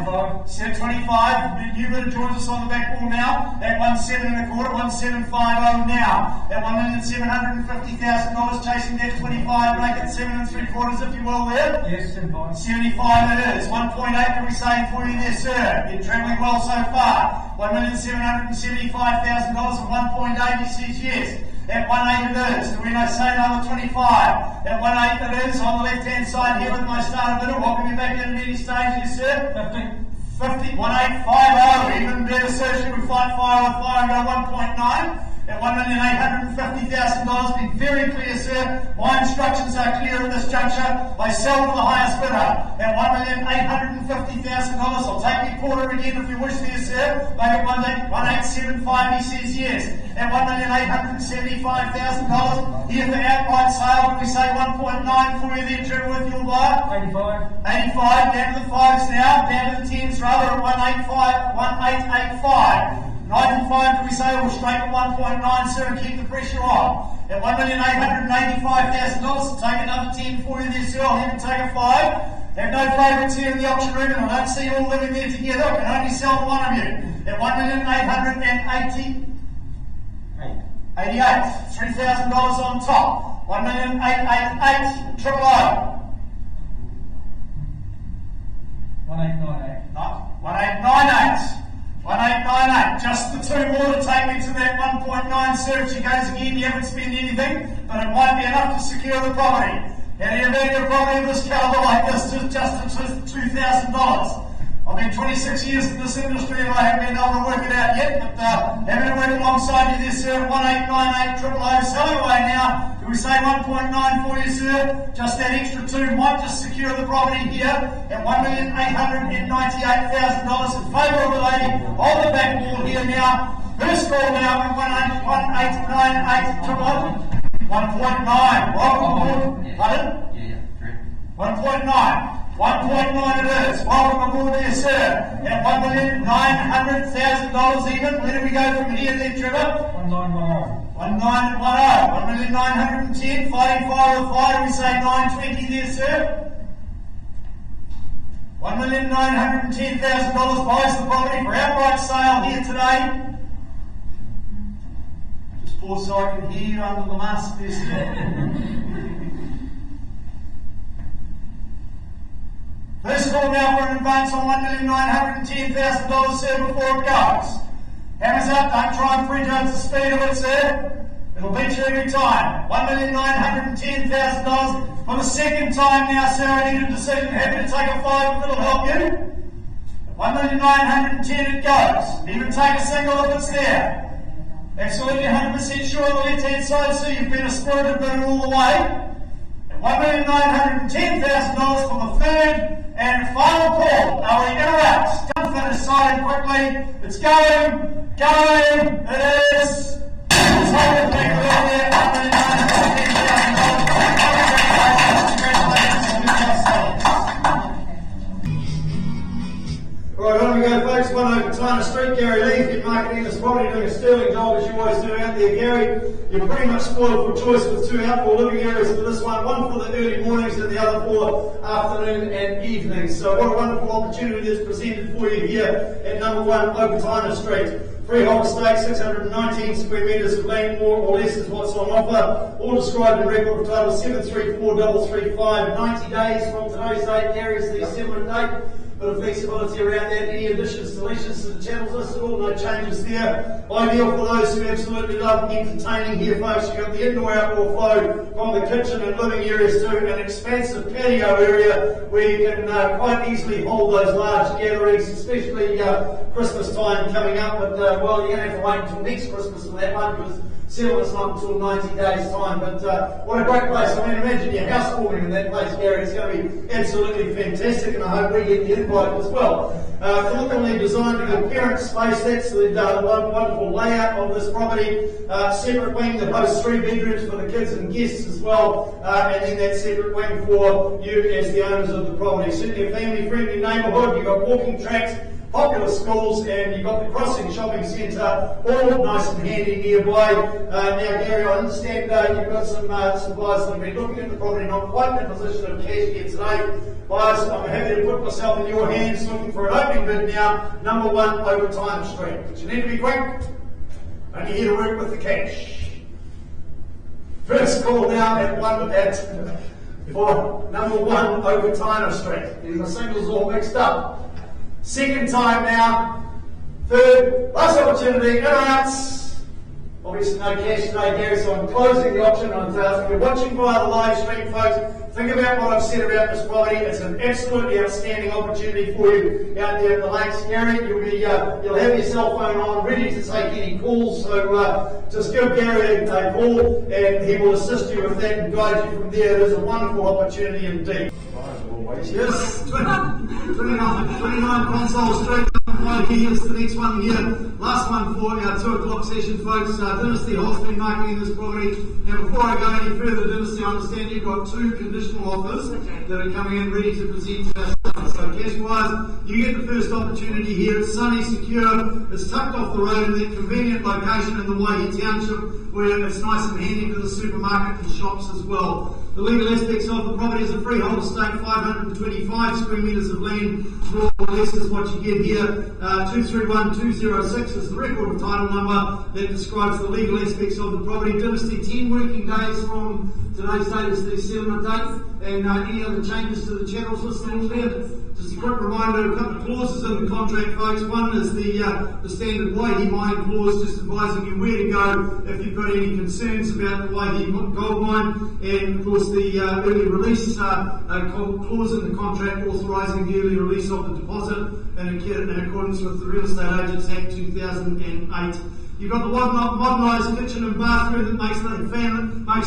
Said 25. You bidder joins us on the back wall now. At 17 and a quarter, 1750 now. At $1,750,000, chasing that 25, make it 7 3/4 if you will there. Yes, 75. 75 it is. 1.8 are we saying for you there, sir? You're travelling well so far. $1,775,000 and 1.8, he says yes. At 1.8 it is. Do we know say another 25? At 1.8 it is. On the left hand side here with my starter bidder. Welcome you back in at any stage here, sir. 50. 1.850. Even better, sir. Should we fight fire with fire and go 1.9? At $1,850,000, be very clear, sir. My instructions are clear at this juncture. I sell to the highest bidder. At $1,850,000, I'll take your quarter again if you wish there, sir. Make it 1,875, he says yes. At $1,875,000, here for outright sale, can we say 1.9 for you there, Trevor, with your buyer? 85. 85, down to the 5s now, down to the 10s rather, at 1885. 95, do we say, we'll straight to 1.9, sir, and keep the pressure on. At $1,885,000, take another 10 for you there, sir. I'll even take a 5. Have no favourites here in the auction room, and I don't see you all living there together. I can only sell to one of you. At $1,888,000, $3,000 on top. $1,888,000, triple O. 1898. 1898. 1898, just the two more to take me to that 1.9, sir. If she goes again, you haven't spent anything, but it might be enough to secure the property. How do you value a property of this calibre like this to just $2,000? I've been 26 years in this industry and I haven't been able to work it out yet, but having to work alongside you there, sir, 1898 000, selling away now. Do we say 1.9 for you, sir? Just that extra 2 might just secure the property here at $1,898,000 in favour of the lady on the back wall here now. Her score now at 1898 1.9. Welcome aboard. Pardon? Yeah, correct. 1.9. 1.9 it is. Welcome aboard there, sir. At $1,900,000 even. Where do we go from here then, Trevor? 1910. 1910. 1,910. Fighting fire with fire. We say 920 there, sir. $1,910,000 buys the property for outright sale here today. Just pause so I can hear you under the mask there, sir. First call now for an advance on $1,910,000, sir, before it goes. Hammers up, don't try and prejudge the speed of it, sir. It'll beat you every time. $1,910,000 for the second time now, sir. I need a decision. Happy to take a 5 if it'll help you. $1,910,000 it goes. Even take a single if it's there. Absolutely 100% sure on the left-hand side, so you've been a spirited bidder all the way. And $1,910,000 for the third and final call. Are we in or out? Come finish side quickly. It's going. It is. It's holding back a little there. Right, on we go, folks. One Okayana Street, Gary Lee, get marketing this property, doing a sterling job as you always do out there, Gary. You're pretty much spoiled for choice with 2 outdoor living areas for this one for the early mornings and the other for afternoon and evenings. So what a wonderful opportunity that's presented for you here at number 1 Okayana Street. Freehold estate, 619 square metres of land, more or less is what's on offer. All described in record of title 734335. 90 days from today's date, Gary's the settlement date. Bit of flexibility around that. Any additions, deletions to the channels listed, all no changes there. Ideal for those who absolutely love entertaining here, folks. You've got the indoor outdoor flow from the kitchen and living areas to an expansive patio area where you can quite easily hold those large gatherings, especially Christmas time coming up. But well, you're going to have to wait until next Christmas for that one, because settlement's not until 90 days time. But what a great place. I mean, imagine your house warming in that place, Gary. It's going to be absolutely fantastic, and I hope we get the invite as well. Thoughtfully designed in a parent space. That's the wonderful layout of this property. Separate wing that hosts 3 bedrooms for the kids and guests as well, and then that separate wing for you as the owners of the property. Certainly a family-friendly neighbourhood. You've got walking tracks, popular schools, and you've got the Crossing Shopping Centre, all nice and handy nearby. Now, Gary, I understand you've got some buyers that have been looking at the property, not quite in a position of cash yet today. Buyers, I'm happy to put myself in your hands, looking for an opening bid now, number 1 Okayana Street. But you need to be quick, only here to work with the cash. First call now for number 1 Okayana Street. These are singles all mixed up. Second time now, third, last opportunity, in or outs. Obviously no cash today, Gary, so I'm closing the option on sales. If you're watching via the live stream, folks, think about what I've said about this property. It's an absolutely outstanding opportunity for you out there at the lakes, Gary. You'll have your cell phone on, ready to take any calls. So just give Gary a call, and he will assist you with that and guide you from there. It is a wonderful opportunity indeed. Yes, 29 Console Street. Here's the next one here. Last one for our 2 o'clock session, folks. Dynasty Hall's been marketing this property. Now, before I go any further, Dynasty, I understand you've got 2 conditional offers that are coming in ready to present to us. So, cash-wise, you get the first opportunity here. It's sunny, secure. It's tucked off the road in that convenient location in the Waihi township, where it's nice and handy to the supermarket and shops as well. The legal aspects of the property is a freehold estate, 525 square metres of land, more or less is what you get here. 231206 is the record of title number that describes the legal aspects of the property. Dynasty, 10 working days from today's date is the settlement date, and any other changes to the channels listed in there. Just a quick reminder, a couple of clauses in the contract, folks. One is the standard Waihi mine clause, just advising you where to go if you've got any concerns about the Waihi gold mine, and of course the early release clause in the contract authorising the early release of the deposit in accordance with the Real Estate Agents Act 2008. You've got the modernised kitchen and bathroom that makes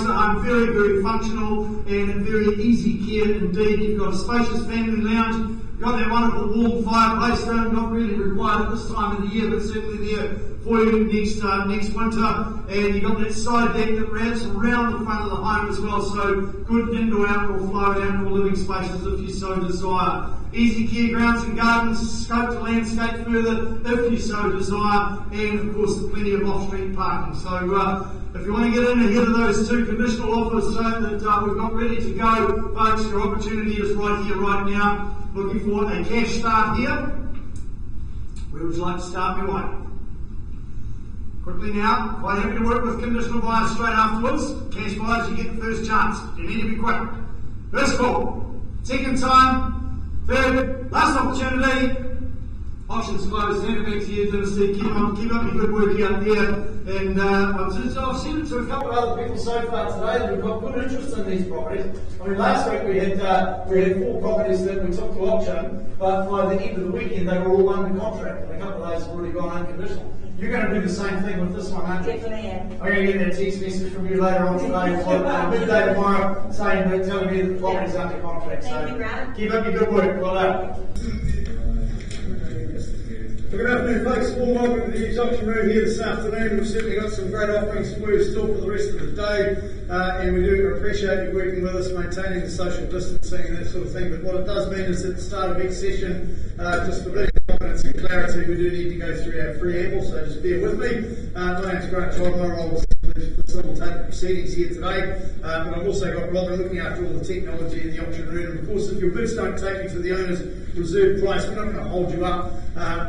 the home very, very functional and very easy care indeed. You've got a spacious family lounge. You've got that wonderful warm fireplace room, not really required at this time of the year, but certainly there for you next winter. And you've got that side deck that wraps around the front of the home as well, so good indoor outdoor flow and outdoor living spaces if you so desire. Easy care grounds and gardens, scope to landscape further if you so desire, and of course plenty of off-street parking. So if you want to get in ahead of those 2 conditional offers so that we've got ready to go, folks, your opportunity is right here, right now. Looking for a cash start here. Where would you like to start me one? Quickly now, quite happy to work with conditional buyers straight afterwards. Cash buyers, you get the first chance. You need to be quick. First call, second time, third, last opportunity. Options closed. Hand it back to you, Dynasty. Keep up your good work out there. And I've seen it to a couple of other people so far today that we've got good interest in these properties. I mean, last week we had 4 properties that we took to auction, but by the end of the weekend they were all under contract, and a couple of those have already gone unconditional. You're going to do the same thing with this one, aren't you? Definitely am. I'm going to get that text message from you later on today, or midday tomorrow, telling me that the property's under contract. Thank you, Grant. Keep up your good work. Well done. Good afternoon, folks. Warm welcome to the auction room here this afternoon. We've certainly got some great offerings for you still for the rest of the day, and we do appreciate you working with us, maintaining the social distancing and that sort of thing. But what it does mean is at the start of each session, just for bidding confidence and clarity, we do need to go through our preamble, so just bear with me. My name's Grant Todd, my role is to facilitate the proceedings here today, but I've also got Robin looking after all the technology in the auction room. And of course, if your bids don't take you to the owner's reserve price, we're not going to hold you up.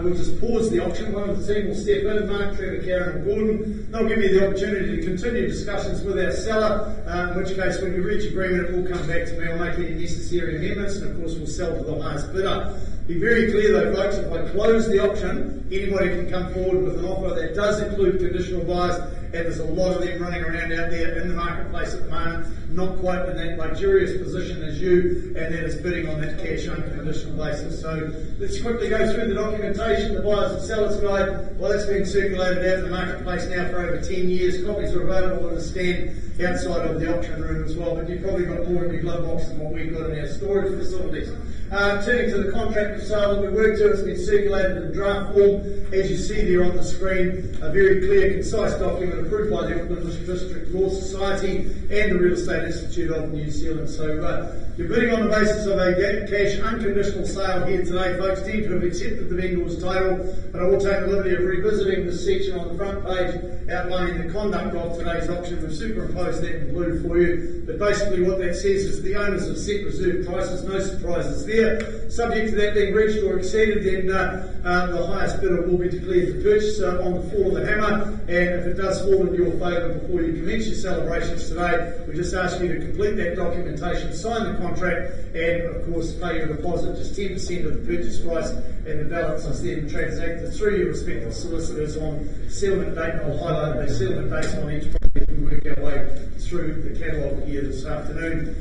We'll just pause the auction. One of the team will step in, Mark, Trevor, Karen and Gordon. They'll give you the opportunity to continue discussions with our seller, in which case when you reach agreement it will come back to me. I'll make any necessary amendments and of course we'll sell to the highest bidder. Be very clear though, folks, if I close the auction, anybody can come forward with an offer that does include conditional buyers, and there's a lot of them running around out there in the marketplace at the moment, not quite in that luxurious position as you, and that is bidding on that cash unconditional basis. So let's quickly go through the documentation, the buyers and sellers guide. Well, that's been circulated out in the marketplace now for over 10 years. Copies are available in the stand outside of the auction room as well, but you've probably got more in your glove box than what we've got in our storage facilities. Turning to the contract of sale that we worked to, it's been circulated in draft form. As you see there on the screen, a very clear, concise document approved by the Auckland District Law Society and the Real Estate Institute of New Zealand. So you're bidding on the basis of a cash unconditional sale here today, folks. Deemed to have accepted the vendor's title, but I will take the liberty of revisiting this section on the front page outlining the conduct of today's auction. We've superimposed that in blue for you, but basically what that says is the owners have set reserve prices, no surprises there. Subject to that being reached or exceeded, then the highest bidder will be declared the purchaser on the fall of the hammer, and if it does fall in your favour before you commence your celebrations today, we just ask you to complete that documentation, sign the contract, and of course pay your deposit, just 10% of the purchase price, and the balance is then transacted through your respective solicitors on settlement date. I'll highlight the settlement dates on each property as we work our way through the catalogue here this afternoon.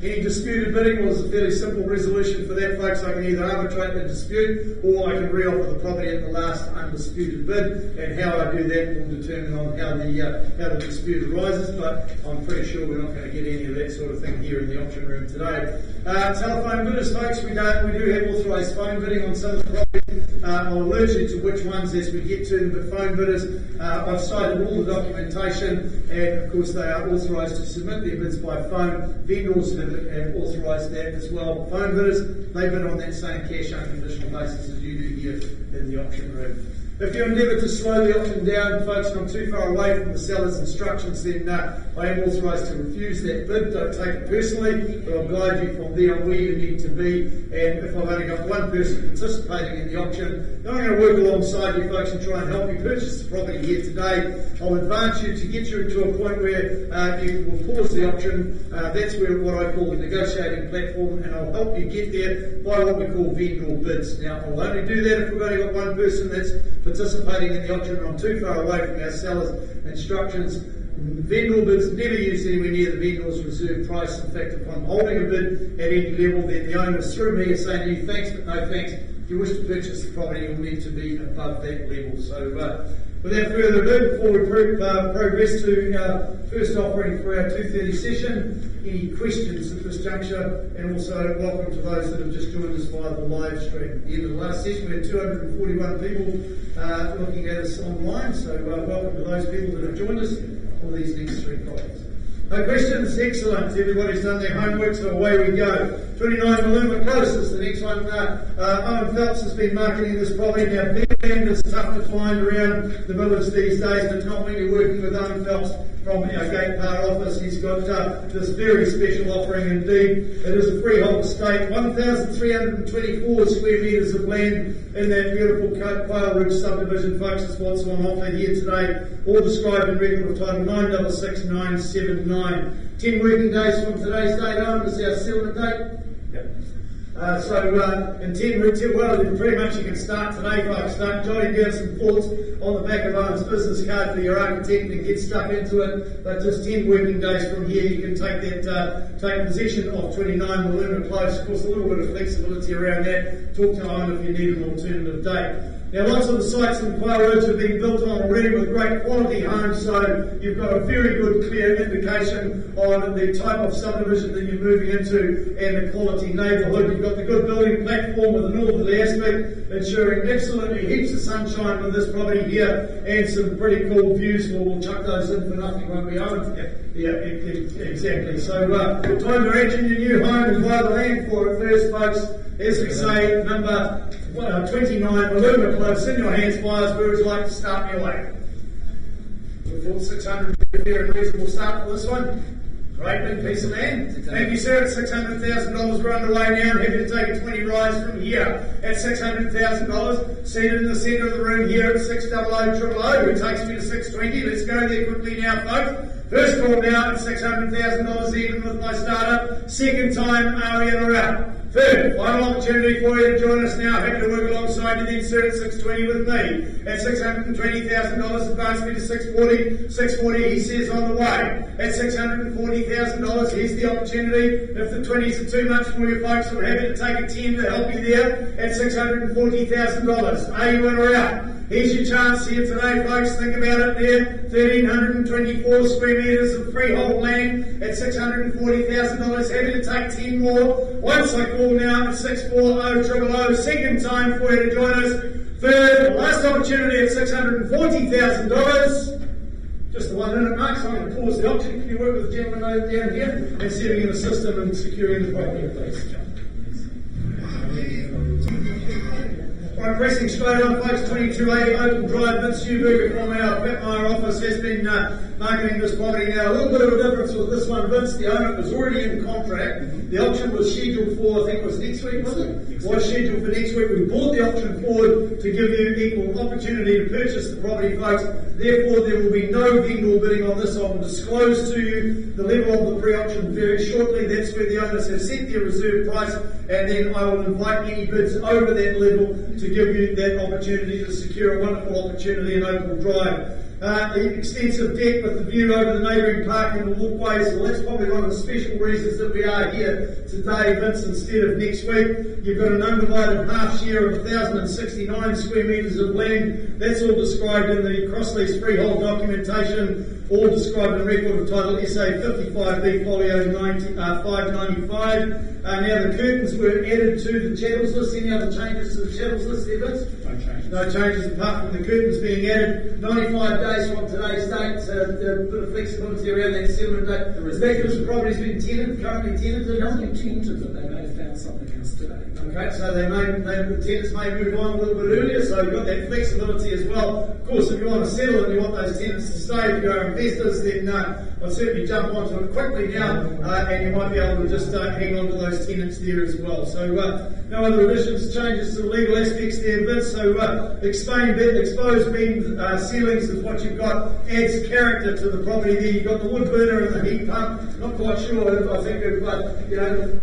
Any disputed bidding was a fairly simple resolution for that, folks. I can either arbitrate the dispute or I can re-offer the property at the last undisputed bid, and how I do that will determine on how the dispute arises, but I'm pretty sure we're not going to get any of that sort of thing here in the auction room today. Telephone bidders, folks, we do have authorised phone bidding on some of the properties. I'll alert you to which ones as we get to them, but phone bidders, I've cited all the documentation, and of course they are authorised to submit their bids by phone. Vendors have authorised that as well. Phone bidders, they bid on that same cash unconditional basis as you do here in the auction room. If you endeavour to slow the auction down, folks, and I'm too far away from the seller's instructions, then I am authorised to refuse that bid. Don't take it personally, but I'll guide you from there on where you need to be. And if I've only got one person participating in the auction, then I'm going to work alongside you folks and try and help you purchase the property here today. I'll advance you to get you to a point where you will pause the auction. That's where what I call the negotiating platform, and I'll help you get there by what we call vendor bids. Now, I'll only do that if we've only got one person that's participating in the auction and I'm too far away from our sellers' instructions. Vendor bids never used anywhere near the vendor's reserve price. In fact, if I'm holding a bid at any level, then the owners through me are saying to you, thanks but no thanks. If you wish to purchase the property, you'll need to be above that level. So without further ado, before we progress to our first offering for our 2:30 session, any questions at this juncture? And also welcome to those that have just joined us via the live stream. At the end of the last session, we had 241 people looking at us online, so welcome to those people that have joined us for these next three properties. No questions? Excellent. Everybody's done their homework, so away we go. 29 Alumina Place is the next one. Owen Phelps has been marketing this property. Now, land is tough to find around the village these days, but not when you're working with Owen Phelps from our Gate Park office. He's got this very special offering indeed. It is a freehold estate, 1,324 square metres of land in that beautiful Quail Ridge subdivision, folks, is what's on offer here today, all described in record of title 966979. 10 working days from today's date on is our settlement date. Yep. In 10 minutes, well, pretty much you can start today, folks. Start jotting down some thoughts on the back of Owen's business card for your architect and get stuck into it. But just 10 working days from here, you can take possession of 29 Alumina Place. Of course, a little bit of flexibility around that. Talk to Owen if you need an alternative date. Now, lots of the sites in Matai Road have been built on already with great quality homes, so you've got a very good, clear indication on the type of subdivision that you're moving into and the quality neighbourhood. You've got the good building platform with a northerly aspect, ensuring absolutely heaps of sunshine with this property here and some pretty cool views. We'll chuck those in for nothing, won't we, Owen? Yeah, exactly. So, time to action your new home and buy the land for it first, folks. As we say, number 29, Alumina Place, in your hands, buyers. Where would you like to start your way? We thought 600 would be a fair and reasonable start for this one. Great big piece of land. Thank you, sir. At $600,000, we're underway now. I'm happy to take a 20 rise from here at $600,000. Seated in the centre of the room here at 600,000, it takes me to 620. Let's go there quickly now, folks. First call now at $600,000 even with my startup. Second time, are we in or out? Third, final opportunity for you to join us now. Happy to work alongside you then, sir, at 620 with me. At $620,000, advance me to 640. 640, he says, on the way. At $640,000, here's the opportunity. If the 20s are too much for you folks, we're happy to take a 10 to help you there. At $640,000, are you in or out? Here's your chance here today, folks. Think about it there. 1,324 square metres of freehold land at $640,000. Happy to take 10 more. Once I call now at 640,000. Second time for you to join us. Third, last opportunity at $640,000. Just the 1 minute mark, so I'm going to pause the auction. Can you work with the gentleman over down here and see if we can assist him in securing the property, please? Right, pressing straight on, folks, 2280 Open Drive, Vince Huberger from our Petmeyer office has been marketing this property now. A little bit of a difference with this one, Vince. The owner was already in contract. The auction was scheduled for, I think it was next week, was it? It was scheduled for next week. We brought the auction forward to give you equal opportunity to purchase the property, folks. Therefore, there will be no vendor bidding on this. I will disclose to you the level of the pre-auction very shortly. That's where the owners have set their reserve price, and then I will invite any bids over that level to give you that opportunity to secure a wonderful opportunity in Oakville Drive. The extensive deck with the view over the neighbouring park and the walkways, well, that's probably one of the special reasons that we are here today, Vince, instead of next week. You've got an undivided half share of 1,069 square metres of land. That's all described in the cross-lease freehold documentation, all described in record of title SA 55B folio 595. Now the curtains were added to the chattels list. Any other changes to the chattels list there, Vince? No changes apart from the curtains being added. 95 days from today's date, a bit of flexibility around that settlement date. Is that because the property's been currently tenanted? It hasn't been tenanted, but they may have found something else today. Okay, so the tenants may move on a little bit earlier, so you've got that flexibility as well. Of course, if you want to settle and you want those tenants to stay, if you're investors, then I'll certainly jump onto it quickly now, and you might be able to just hang on to those tenants there as well. So no other additions, changes to the legal aspects there, Vince. So exposed beam ceilings is what you've got, adds character to the property there. You've got the wood burner and the heat pump. Not quite sure, I think, I'm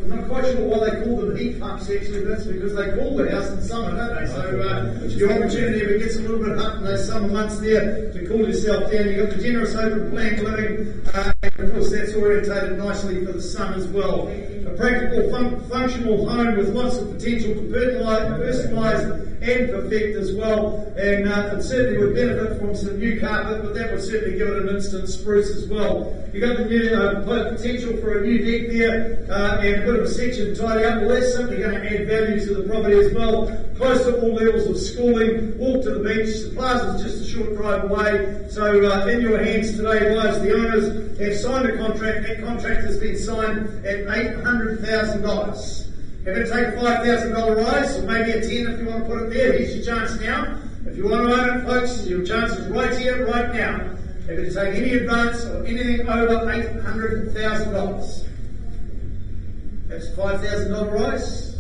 not quite sure why they call them heat pumps actually, Vince, because they cool the house in summer, don't they? So your opportunity if it gets a little bit hot in those summer months there to cool yourself down. You've got the generous open plan living, and of course that's orientated nicely for the sun as well. A practical, functional home with lots of potential to personalise and perfect as well, and it certainly would benefit from some new carpet, but that would certainly give it an instant spruce as well. You've got the new potential for a new deck there, and a bit of a section tidy up. Well, that's simply going to add value to the property as well. Close to all levels of schooling, walk to the beach, the plaza's just a short drive away. So in your hands today, guys, the owners have signed a contract. That contract has been signed at $800,000. If it take a $5,000 rise, or maybe a 10 if you want to put it there, here's your chance now. If you want to own it, folks, your chance is right here, right now. If it take any advance or anything over $800,000, that's a $5,000 rise.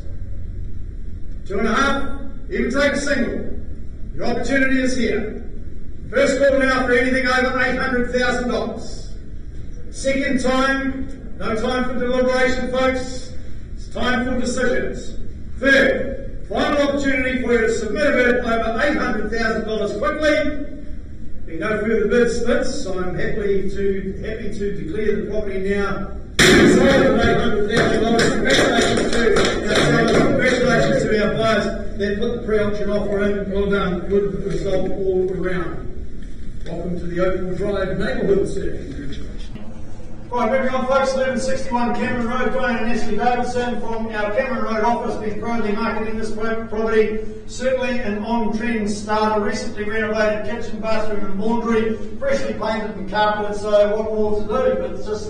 2.5, even take a single. Your opportunity is here. First call now for anything over $800,000. Second time, no time for deliberation, folks. It's time for decisions. Third, final opportunity for you to submit a bid over $800,000 quickly. Being no further bid splits, I'm happy to declare the property now sold at $800,000. Congratulations to our sellers, congratulations to our buyers that put the pre-auction offer in. Well done, good result all around. Welcome to the Oakland Drive neighbourhood, sir. Congratulations. Right, moving on folks, 1161 Cameron Road, Dwayne and Ashley Davidson from our Cameron Road office, been proudly marketing this property. Certainly an on-trend starter, recently renovated kitchen, bathroom and laundry, freshly painted and carpeted, so what more to do but just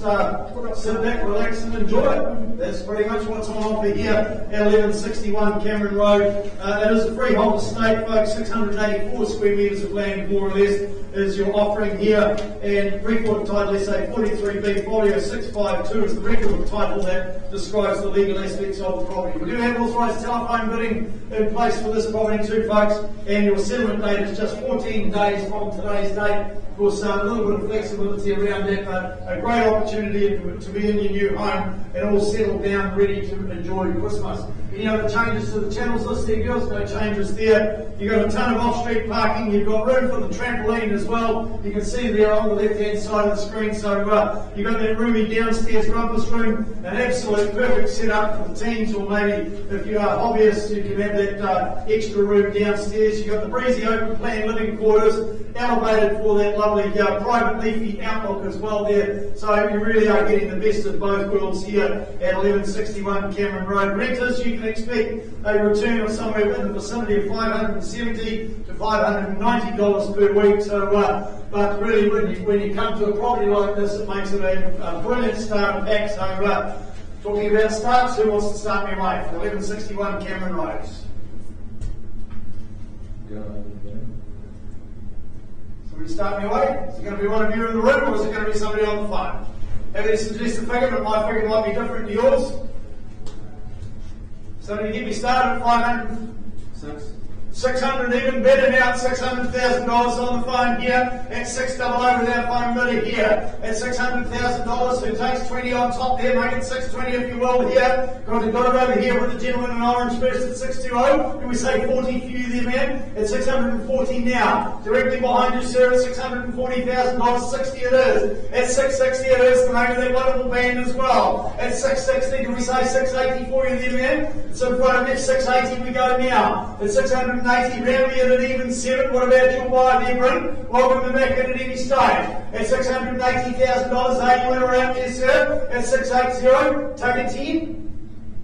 sit back, relax and enjoy it. That's pretty much what's on offer here at 1161 Cameron Road. It is a freehold estate folks, 684 square metres of land more or less is your offering here, and record title SA 43B 40652 is the record title that describes the legal aspects of the property. We do have authorised telephone bidding in place for this property too folks, and your settlement date is just 14 days from today's date. Of course, a little bit of flexibility around that, but a great opportunity to be in your new home and all settled down, ready to enjoy Christmas. Any other changes to the channels list there, girls? No changes there. You've got a ton of off-street parking. You've got room for the trampoline as well. You can see there on the left-hand side of the screen. So you've got that roomy downstairs rumpus room, an absolute perfect setup for the teens, or maybe if you are hobbyists, you can have that extra room downstairs. You've got the breezy open plan living quarters, elevated for that lovely private leafy outlook as well there. So you really are getting the best of both worlds here at 1161 Cameron Road. Renters, you can expect a return of somewhere in the vicinity of $570 to $590 per week. So, but really, when you come to a property like this, it makes it a brilliant starter pack. So, talking about starts, who wants to start me away for 1161 Cameron Road? Somebody start me away? Is it going to be one of you in the room, or is it going to be somebody on the phone? Have they suggested a figure, but my figure might be different to yours? Somebody get me started at 500? 600 even better now at $600,000 on the phone here at 600 with our phone bidder here at $600,000. Who takes 20 on top there? Make it 620 if you will here. Got it over here with the gentleman in orange first at 620. Can we say 40 for you there, man? At 640 now. Directly behind you, sir, at $640,000. 60 it is. At 660 it is. The name of that wonderful band as well. At 660, can we say 680 for you there, man? So in front of me, 680 we go now. At 680, round here at even 7. What about your buyer there, Bryn? Welcome to back in at any stage. At $680,000, are you in around there, sir? At 680, take a 10.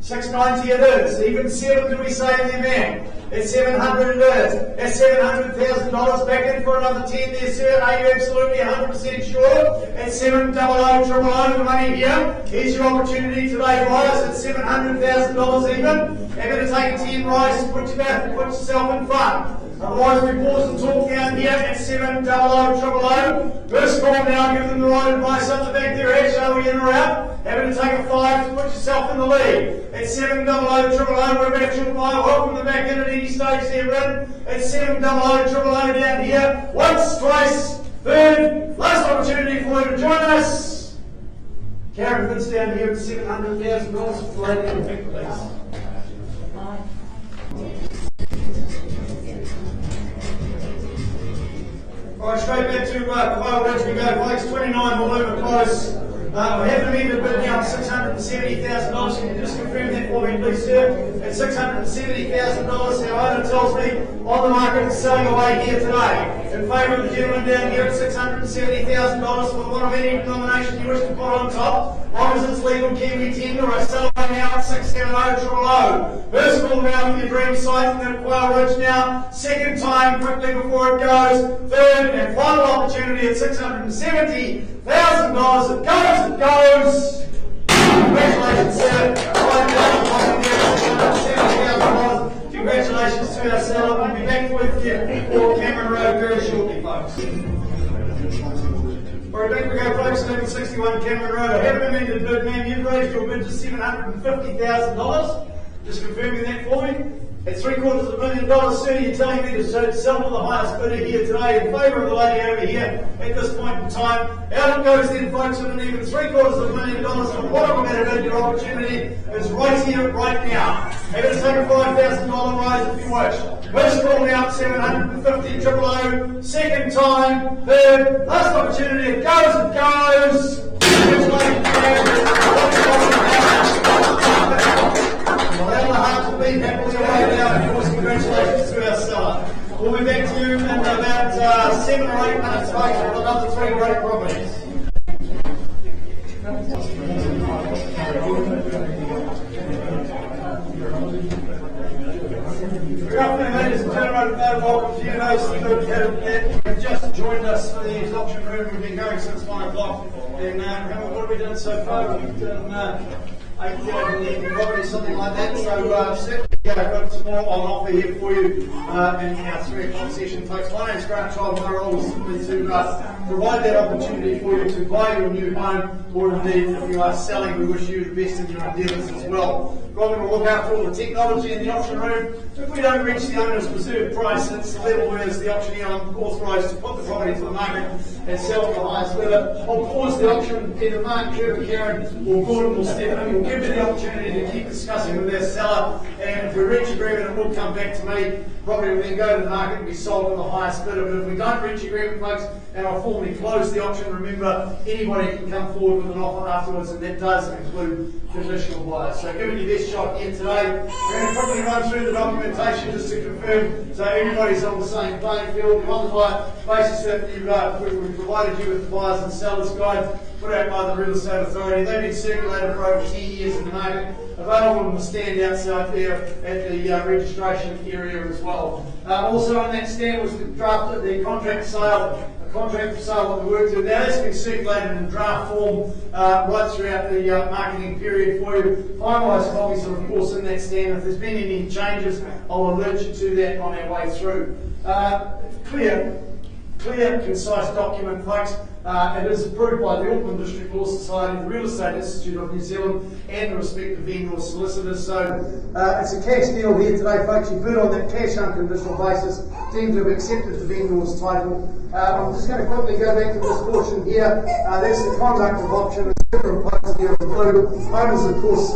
690 it is. Even 7, do we say there, man? At 700 it is. At $700,000, back in for another 10 there, sir. Are you absolutely 100% sure? At 700, the money here. Here's your opportunity today, guys. At $700,000 even. They're going to take a 10 rise and put yourself in front. Otherwise, we pause and talk down here at 700. First call now, give them the right advice up the back there. Ash, are we in or out? Having to take a 5 to put yourself in the lead. At 700, what about your buyer? Welcome to back in at any stage there, Bryn. At 700, down here. Once, twice, third, last opportunity for you to join us. Karen Fitz down here at $700,000 for lady in the back, please. Alright, straight back to Quail Ridge we go, folks. 29 Alumina Place. We have them in the bid now at $670,000. Can you just confirm that for me, please, sir? At $670,000, our owner tells me on the market is selling away here today. In favour of the gentleman down here at $670,000 for the one of any denomination you wish to put on top. Long as it's legal Kiwi tender, I sell one now at 670. First call now for your dream site from Quail Ridge now. Second time, quickly before it goes. Third and final opportunity at $670,000. It goes. Congratulations, sir. $670,000. Congratulations to our seller. We'll be back with you for Cameron Road very shortly, folks. Alright, back we go, folks. 1161 Cameron Road. I have amended bid, ma'am. You've raised your bid to $750,000. Just confirming that for me. At $750,000, sir, you're telling me to sell to the highest bidder here today in favour of the lady over here at this point in time. Out it goes then, folks, with an even $750,000. For what I'm about to bid, your opportunity is right here, right now. Have to take a $5,000 rise if you wish. First call out, 750, 000. Second time, third, last opportunity, it goes, it goes. Well, the hearts will beat happily away now. Of course, congratulations to our seller. We'll be back to you in about 7 or 8 minutes, folks, with another 3 great properties. Good afternoon, ladies and gentlemen. Welcome to you. Those that have just joined us for the auction room. We've been going since 1 o'clock. And what have we done so far? We've done 8 properties, something like that. So certainly I've got some more on offer here for you in our 3 o'clock session, folks. My name's Grant Child. My role is simply to provide that opportunity for you to buy your new home, or indeed, if you are selling, we wish you the best in your endeavours as well. We're going to look after all the technology in the auction room. If we don't reach the owner's reserve price, it's the level where the auctioneer authorised to put the property to the market and sell to the highest bidder. I'll pause the auction. Either Mark, Trevor, Karen, or Gordon will step in. We'll give you the opportunity to keep discussing with our seller, and if we reach agreement, it will come back to me. Property will then go to the market and be sold to the highest bidder. But if we don't reach agreement, folks, and I'll formally close the auction, remember, anybody can come forward with an offer afterwards, and that does include traditional buyers. So give it your best shot here today. We're going to quickly run through the documentation just to confirm so everybody's on the same playing field. On the basis that we've provided you with the buyers and sellers guide put out by the Real Estate Authority. They've been circulated for over 10 years in the market, available on the stand outside there at the registration area as well. Also on that stand was drafted the contract sale. Contract for sale that we worked with. Now that's been circulated in draft form right throughout the marketing period for you. Finalised copies are of course in that stand. If there's been any changes, I'll alert you to that on our way through. Clear, concise document, folks. It is approved by the Auckland District Law Society, the Real Estate Institute of New Zealand, and the respective vendor solicitors. So it's a cash deal here today, folks. You bid on that cash unconditional basis, deemed to have accepted the vendor's title. I'm just going to quickly go back to this portion here. That's the conduct of auction. Different parts here in blue. Owners, of course,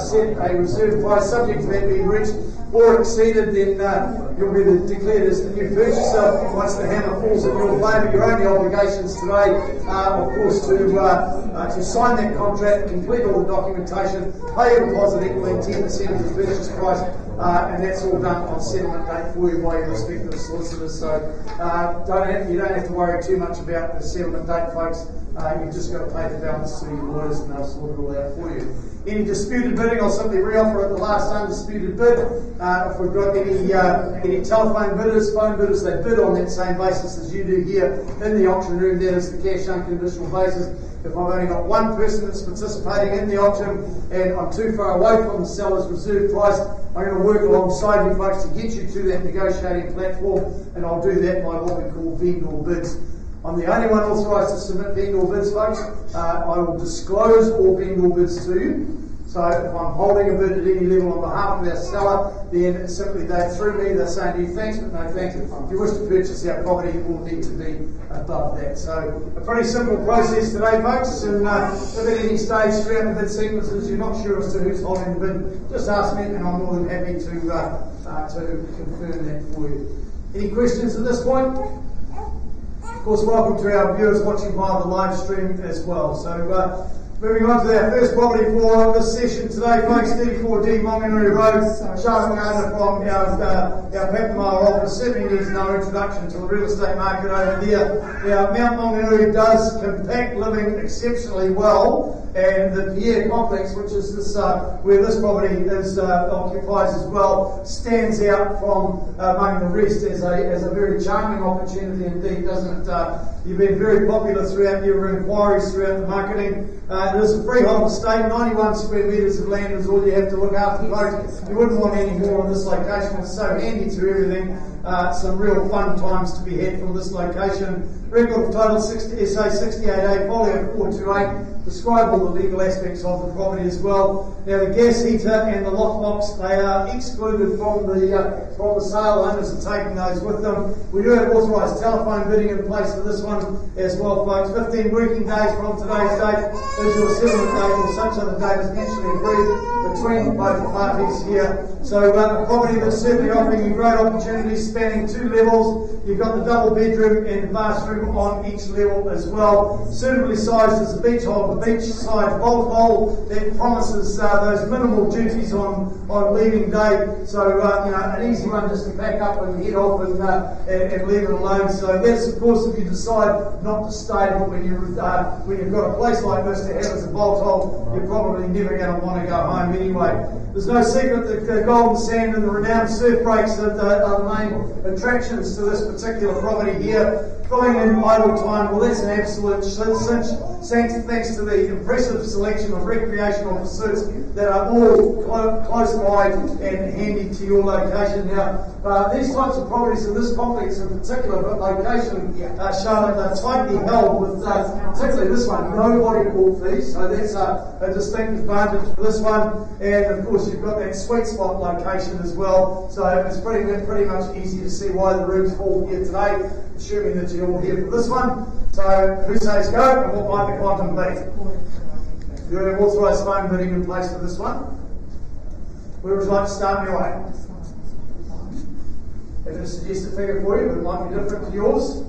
set a reserve price subject to that being reached or exceeded, then you'll be declared as the new purchaser once the hammer falls in your favour. Your only obligations today are, of course, to sign that contract, complete all the documentation, pay a deposit equaling 10% of the purchase price, and that's all done on settlement date for you by your respective solicitors. So you don't have to worry too much about the settlement date, folks. You've just got to pay the balance to your lawyers and they'll sort it all out for you. Any disputed bidding, I'll simply re-offer at the last undisputed bid. If we've got any telephone bidders, phone bidders, they bid on that same basis as you do here in the auction room. That is the cash unconditional basis. If I've only got one person that's participating in the auction and I'm too far away from the seller's reserve price, I'm going to work alongside you folks to get you to that negotiating platform, and I'll do that by what we call vendor bids. I'm the only one authorised to submit vendor bids, folks. I will disclose all vendor bids to you. So if I'm holding a bid at any level on behalf of our seller, then simply through me, they're saying to you, thanks, but no thanks. If you wish to purchase our property, it will need to be above that. So a pretty simple process today, folks. And if at any stage throughout the bid sequences you're not sure as to who's holding the bid, just ask me and I'm more than happy to confirm that for you. Any questions at this point? Of course, welcome to our viewers watching via the live stream as well. So moving on to our first property for this session today, folks, 34D Maunganui Road, Charlotte Gardner from our Patamara office. Certainly needs no introduction to the real estate market over there. Now, Mount Maunganui does compact living exceptionally well, and the Pierre complex, which is this where this property is occupies as well, stands out from among the rest as a very charming opportunity indeed, doesn't it? You've been very popular throughout your inquiries, throughout the marketing. It is a freehold estate, 91 square metres of land is all you have to look after, folks. You wouldn't want any more on this location. It's so handy to everything. some real fun times to be had from this location. Record of title SA 68A, folio 428. Describe all the legal aspects of the property as well. Now the gas heater and the lockbox, they are excluded from the sale. Owners are taking those with them. We do have authorised telephone bidding in place for this one as well, folks. 15 working days from today's date is your settlement date, or such other date is mutually agreed between both parties here. So a property that's certainly offering you great opportunities, spanning 2 levels. You've got the double bedroom and bathroom on each level as well. Suitably sized as a beachside bolt hole that promises those minimal duties on leaving day. So an easy one just to pack up and head off and leave it alone. So that's of course if you decide not to stay, but when you've got a place like this to have as a bolt hole, you're probably never going to want to go home anyway. There's no secret that the golden sand and the renowned surf breaks are the main attractions to this particular property here. Filling in idle time, well that's an absolute cinch, thanks to the impressive selection of recreational pursuits that are all close by and handy to your location. Now, these types of properties in this complex in particular, but location, Charlotte, are tightly held with, particularly this one, no body court fees, so that's a distinct advantage for this one. And of course you've got that sweet spot location as well, so it's pretty much easy to see why the rooms fall here today, assuming that you're all here for this one. So who says go, and what might the quantum be? Do you have authorised phone bidding in place for this one? Where would you like to start your way? If I suggest a figure for you, but it might be different to yours.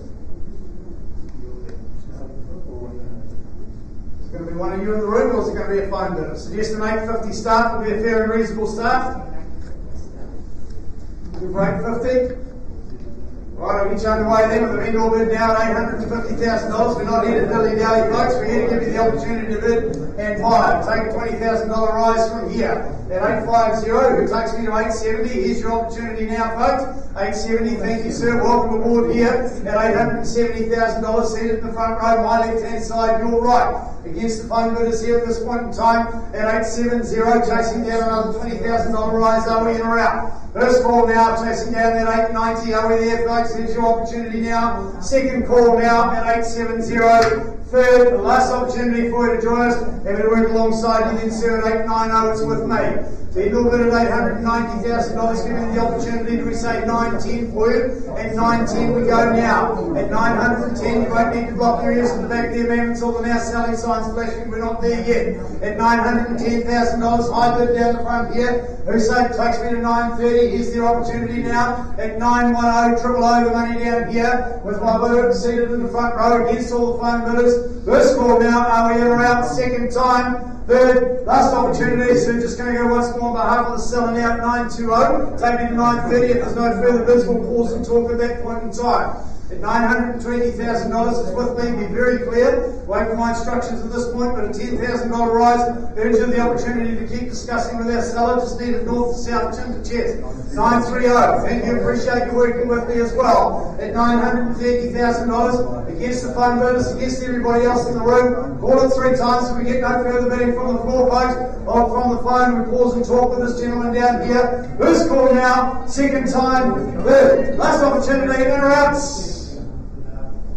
Is it going to be one of you in the room, or is it going to be a phone bidder? Suggest an 850 start would be a fair and reasonable start. We'll break 50. Right, I'll get you underway then with the vendor bid now at $850,000. We're not here to dilly-dally, folks. We're here to give you the opportunity to bid and buy. Take a $20,000 rise from here at 850, who takes me to 870. Here's your opportunity now, folks. 870, thank you, sir. Welcome aboard here at $870,000. Seated in the front row, my left-hand side, your right. Against the phone bidders here at this point in time at 870, chasing down another $20,000 rise. Are we in or out? First call now, chasing down that 890. Are we there, folks? Here's your opportunity now. Second call now at 870. Third, the last opportunity for you to join us. Having to work alongside you then, sir, at 890. It's with me. So you do a bit at $890,000, giving you the opportunity to, we say, 910 for you. At 910 we go now. At 910 you won't need to block your ears in the back there, ma'am, until the now selling signs flashing. We're not there yet. At $910,000, high bid down the front here. Who say takes me to 930? Here's the opportunity now. At 910, triple O the money down here with my bidder seated in the front row against all the phone bidders. First call now. Are we in or out? Second time. Third, last opportunity, so just going to go once more on behalf of the seller now at 920. Take me to 930. If there's no further bids, we'll pause and talk at that point in time. At $920,000, it's with me, be very clear. Wait for my instructions at this point, but a $10,000 rise earns you the opportunity to keep discussing with our seller. Just need a north to south chin to chest. 930, thank you, appreciate you working with me as well. At $930,000, against the phone bidders, against everybody else in the room. Call it 3 times so we get no further bidding from the floor, folks. Or from the phone, we pause and talk with this gentleman down here. First call now, second time, third. Last opportunity, in or out?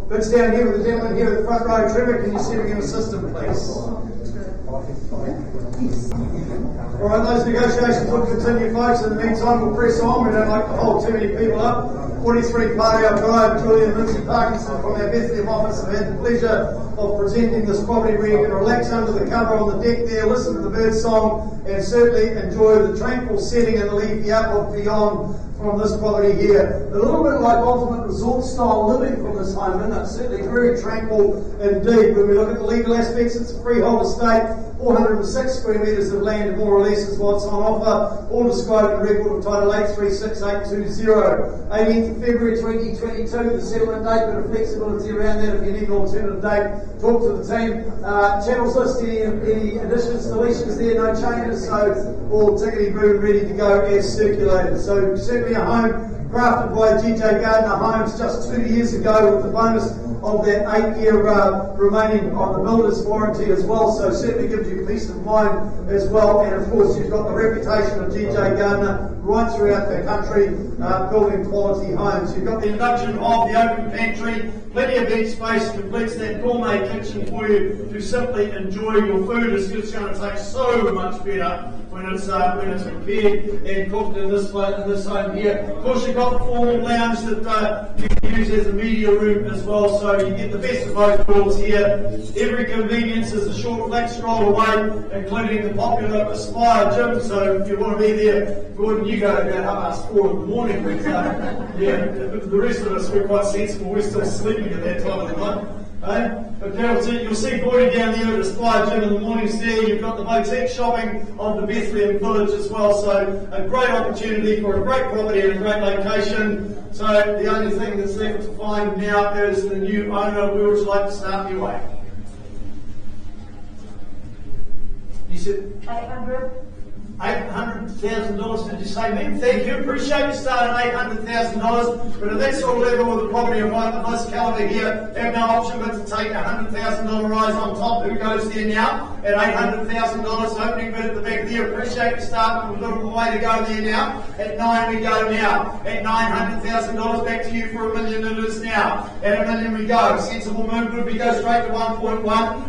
Bids down here with the gentleman here at the front row. Trevor, can you see if we can assist him, please? Alright, those negotiations will continue, folks. In the meantime, we'll press on. We don't like to hold too many people up. 43 Party Drive, Julie and Lindsay Parkinson from our Bethlehem office have had the pleasure of presenting this property where you can relax under the cover on the deck there, listen to the bird song, and certainly enjoy the tranquil setting and leave the outlook beyond from this property here. A little bit like ultimate resort style living from this home, and it's certainly very tranquil indeed. When we look at the legal aspects, it's a freehold estate, 406 square metres of land, more or less is what's on offer, all described in record of title 836820. 18th of February 2022, the settlement date, bit of flexibility around that if you need an alternative date. Talk to the team. Channels list, any additions, deletions there, no changes, so all tickety-boo ready to go as circulated. So certainly a home crafted by GJ Gardner Homes just 2 years ago with the bonus of that 8-year remaining on the builder's warranty as well, so certainly gives you peace of mind as well. And of course you've got the reputation of DJ Gardner right throughout the country, building quality homes. You've got the induction of the open pantry, plenty of bench space, completes that gourmet kitchen for you to simply enjoy your food. It's just going to taste so much better when it's prepared and cooked in this home here. Of course, you've got the formal lounge that you can use as a media room as well, so you get the best of both worlds here. Every convenience is a short flat stroll away, including the popular Aspire gym, so if you want to be there, Gordon, you go about 4 in the morning. But, the rest of us, we're quite sensible, we're still sleeping at that time of the night. But now you'll see Gordon down there at the Aspire Gym in the mornings there. You've got the boutique shopping of the Bethlehem Village as well, so a great opportunity for a great property and a great location. So the only thing that's left to find now is the new owner. We would like to start your way. You said $800,000, did you say, ma'am? Thank you. Appreciate you starting $800,000. But at that sort of level with a property of this calibre here, have no option but to take a $100,000 rise on top. Who goes there now? At $800,000, opening bid at the back there. Appreciate you starting with a little way to go there now. At 9 we go now. At $900,000, back to you for $1 million it is now. At $1 million we go. Sensible move would we go straight to 1.1.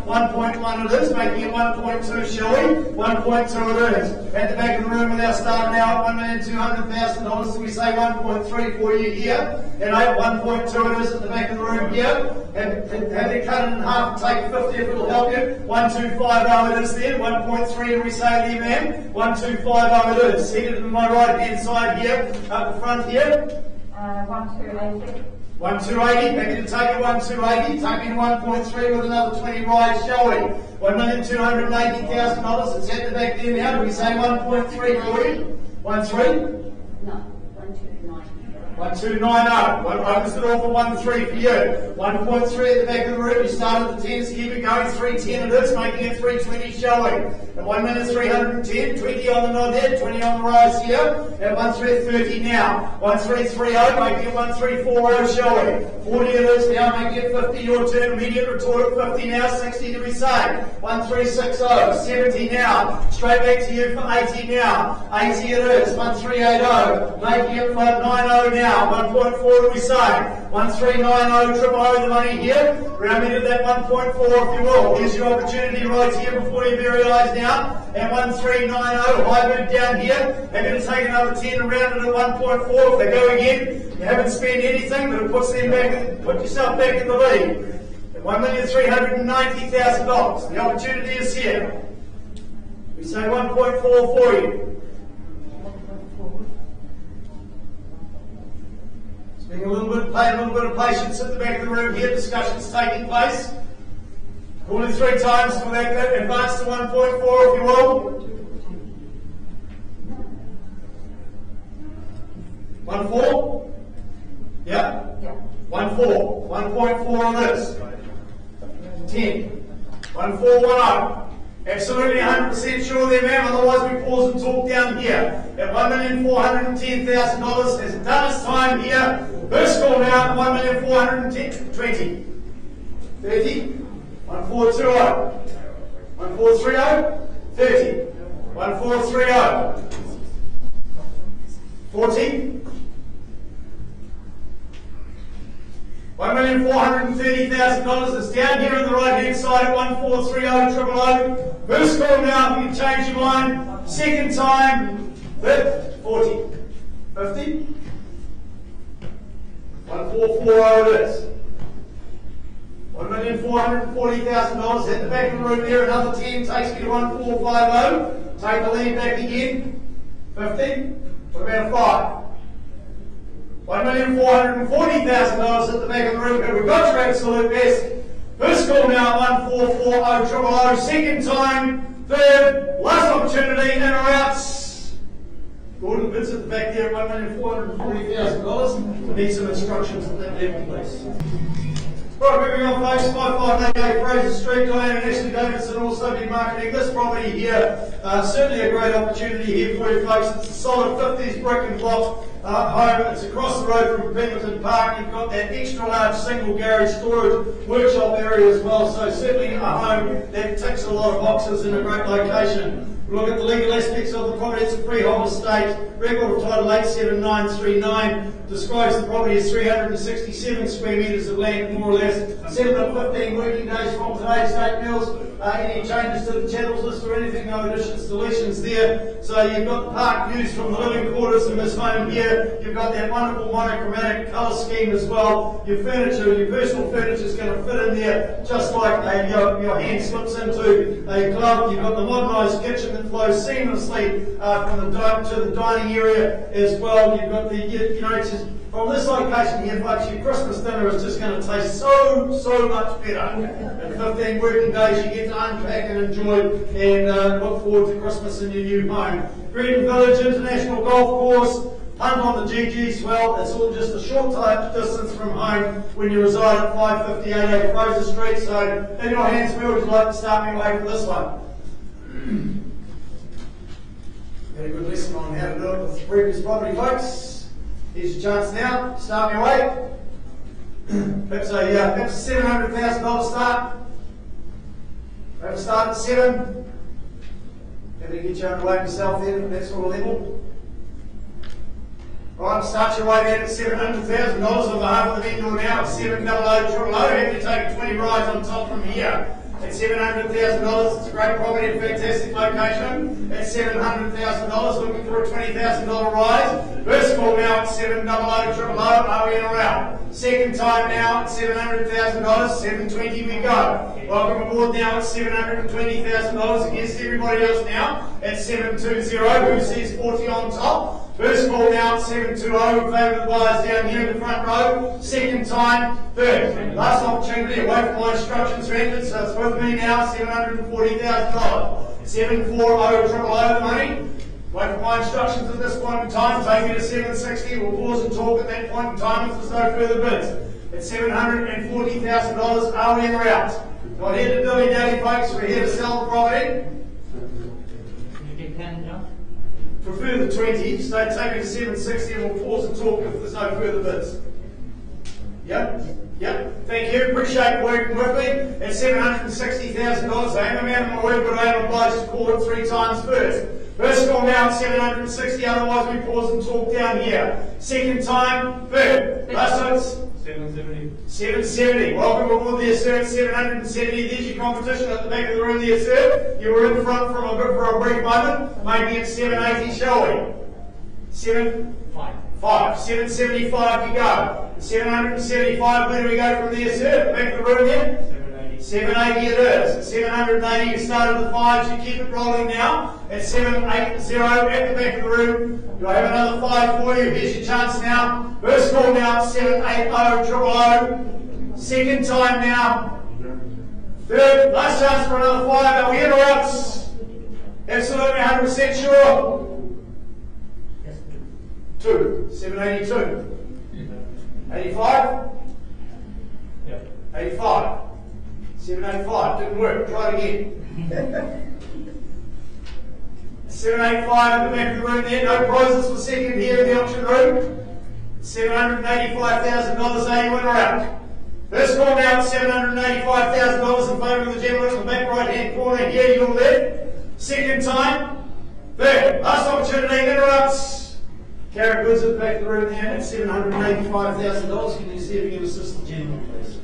1.1 it is, making it 1.2, shall we? 1.2 it is. At the back of the room with our starter now at $1,200,000, so we say 1.3 for you here. And 1.2 it is at the back of the room here. And have they cut it in half and take 50 if it'll help you. 1,250 it is there. 1.3 and we say there, ma'am. 1,250 it is. Seated on my right hand side here, up the front here. 1,280. 1,280, back to take it 1,280, taking 1.3 with another 20 rise, shall we? $1,280,000, it's at the back there now. Do we say 1.3 for you? 1.3? No, 1,290. 1,290. Opens the door for 1.3 for you. 1.3 at the back of the room. You start at the 10s, keep it going. 310 it is, making it 320, shall we? At 1,310, 20 on the nod there, 20 on the rise here. At 1,330 now. 1,330, making it 1,340, shall we? 40 it is now, making it 50. Your turn, immediate retort at 50 now. 60 do we say? 1,360, 70 now. Straight back to you for 80 now. 80 it is, 1,380, making it 90 now. 1.4 do we say? 1,390, triple over the money here. Rounding to that 1.4 if you will. Here's your opportunity right here before your very eyes now. And 1,390, high bid down here. They're going to take another 10 and round it at 1.4. If they go again, you haven't spent anything, but it puts them back, put yourself back in the lead. At $1,390,000. The opportunity is here. We say 1.4 for you. Being a little bit of patience at the back of the room here. Discussions taking place. Call it 3 times for that advance to 1.4 if you will. 1.4? Yeah? 1.4. 1.4 on this. 10. 1.410. Absolutely 100% sure there, ma'am, otherwise we pause and talk down here. At $1,410,000 has done its time here. First call now, 1,410,000. 20. 30. 1,420. 1,430. 30. 1,430. 40. $1,430,000 is down here on the right hand side at 1,430 000. First call now, if you can change your mind. Second time, 40. 50. 1,440 it is. $1,440,000 at the back of the room there. Another 10 takes me to 1,450. Take the lead back again. 50. What about a 5? $1,440,000 at the back of the room, but we've got your absolute best. First call now, 1,440 000. Second time, third, last opportunity, and we're out. Gordon bids at the back there at $1,440,000. We need some instructions at that level, please. Right, moving on folks, 5588 Fraser Street, Diane and Ashley Davidson also be marketing this property here. Certainly a great opportunity here for you folks. It's a solid 50s brick and block home. It's across the road from Pendleton Park. You've got that extra large single garage storage workshop area as well, so certainly a home that ticks a lot of boxes in a great location. Look at the legal aspects of the property. It's a freehold estate. Record of title 87939 describes the property as 367 square metres of land, more or less. 7 to 15 working days from today's date, Mills. Any changes to the channels list or anything, no additions, deletions there. So you've got the park views from the living quarters in this home here. You've got that wonderful monochromatic colour scheme as well. Your furniture, your personal furniture is going to fit in there just like your hand slips into a glove. You've got the modernised kitchen that flows seamlessly from the dining area as well. You've got the, it's just, from this location here, folks, your Christmas dinner is just going to taste so much better. In 15 working days, you get to unpack and enjoy and look forward to Christmas in your new home. Green Village International Golf Course, punt on the GG swell. It's all just a short distance from home when you reside at 558 Fraser Street. So, in your hands, where would you like to start me away for this one? Got a good lesson on how to do it with the previous property, folks. Here's your chance now. Start me away. Perhaps a $700,000 start. Perhaps start at 7. Maybe to get you underway yourself then at that sort of level. Right, start your way there at $700,000 on behalf of the vendor now at 700. Have you taken 20 rides on top from here? At $700,000, it's a great property, a fantastic location. At $700,000, looking for a $20,000 rise. First call now at 700, are we in or out? Second time now at $700,000, $720 we go. Welcome aboard now at $720,000 against everybody else now at 720, who sees 40 on top. First call now at 720, in favour of the buyers down here in the front row. Second time, third. Last opportunity, away from my instructions rented, so it's with me now, $740,000. 740, the money. Wait for my instructions at this point in time, take me to 760, we'll pause and talk at that point in time if there's no further bids. At $740,000, are we in or out? Not here to dilly-dally, folks, we're here to sell the property. Prefer the 20, so take me to 760 and we'll pause and talk if there's no further bids. Yep. Thank you. Appreciate working with me. At $760,000, I am a man of my word, but I am obliged to call it 3 times first. First call now at 760, otherwise we pause and talk down here. Second time, third. Last one's 770. 770. Welcome aboard there, sir. 770. There's your competition at the back of the room there, sir. You were in front for a brief moment. Maybe it's 780, shall we? 775 you go. 775, where do we go from there, sir? Back of the room here? 780 it is. At 780 you started the 5s, you keep it rolling now. At 780 at the back of the room. Do I have another 5 for you? Here's your chance now. First call now at 780 Second time now. Third, last chance for another 5. Are we in or out? Absolutely 100% sure. 2. 782. 85? Yep. 85. 785. Didn't work. Try it again. 785 in the back of the room there. No prizes for second here in the auction room. $785,000. Are you in or out? First call now at $785,000 in favour of the gentleman in the back right hand corner here, your left. Second time. Third. Last opportunity. Interrupts. Carry goods at the back of the room there at $785,000. Can you see if you can assist the gentleman, please?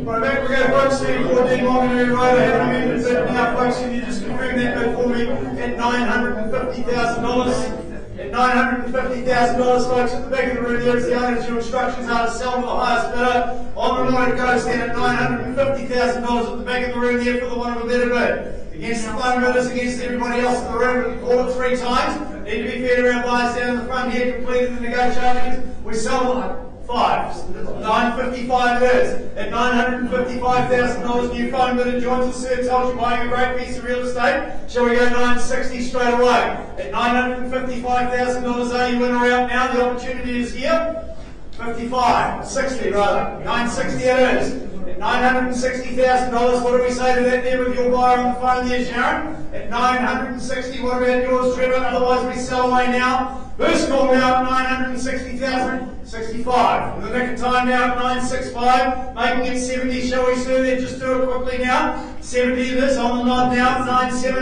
Right, back we go, folks. 14 Maunganui Road. I have an amended bid now, folks. Can you just confirm that bid for me at $950,000? At $950,000, folks, at the back of the room there is the owner's your instructions are to sell to the highest bidder. On the night it goes then at $950,000 at the back of the room there for the one of a better bid. Against the phone bidders, against everybody else in the room, we call it 3 times. Need to be fair to our buyers down in the front here, completed the negotiations. We sell them 955 it is. At $955,000 new phone bidder joins us, sir, tells you buying a great piece of real estate. Shall we go 960 straight away? At $955,000, are you in or out now? The opportunity is here. 60 rather. 960 it is. At $960,000, what do we say to that there with your buyer on the phone there, Sharon? At 960, what about yours, Trevor? Otherwise we sell away now. First call now at 960,000. 65. In the nick of time now at 965, making it 70, shall we, sir? There, just do it quickly now. 70 it is, on the nod now at 970.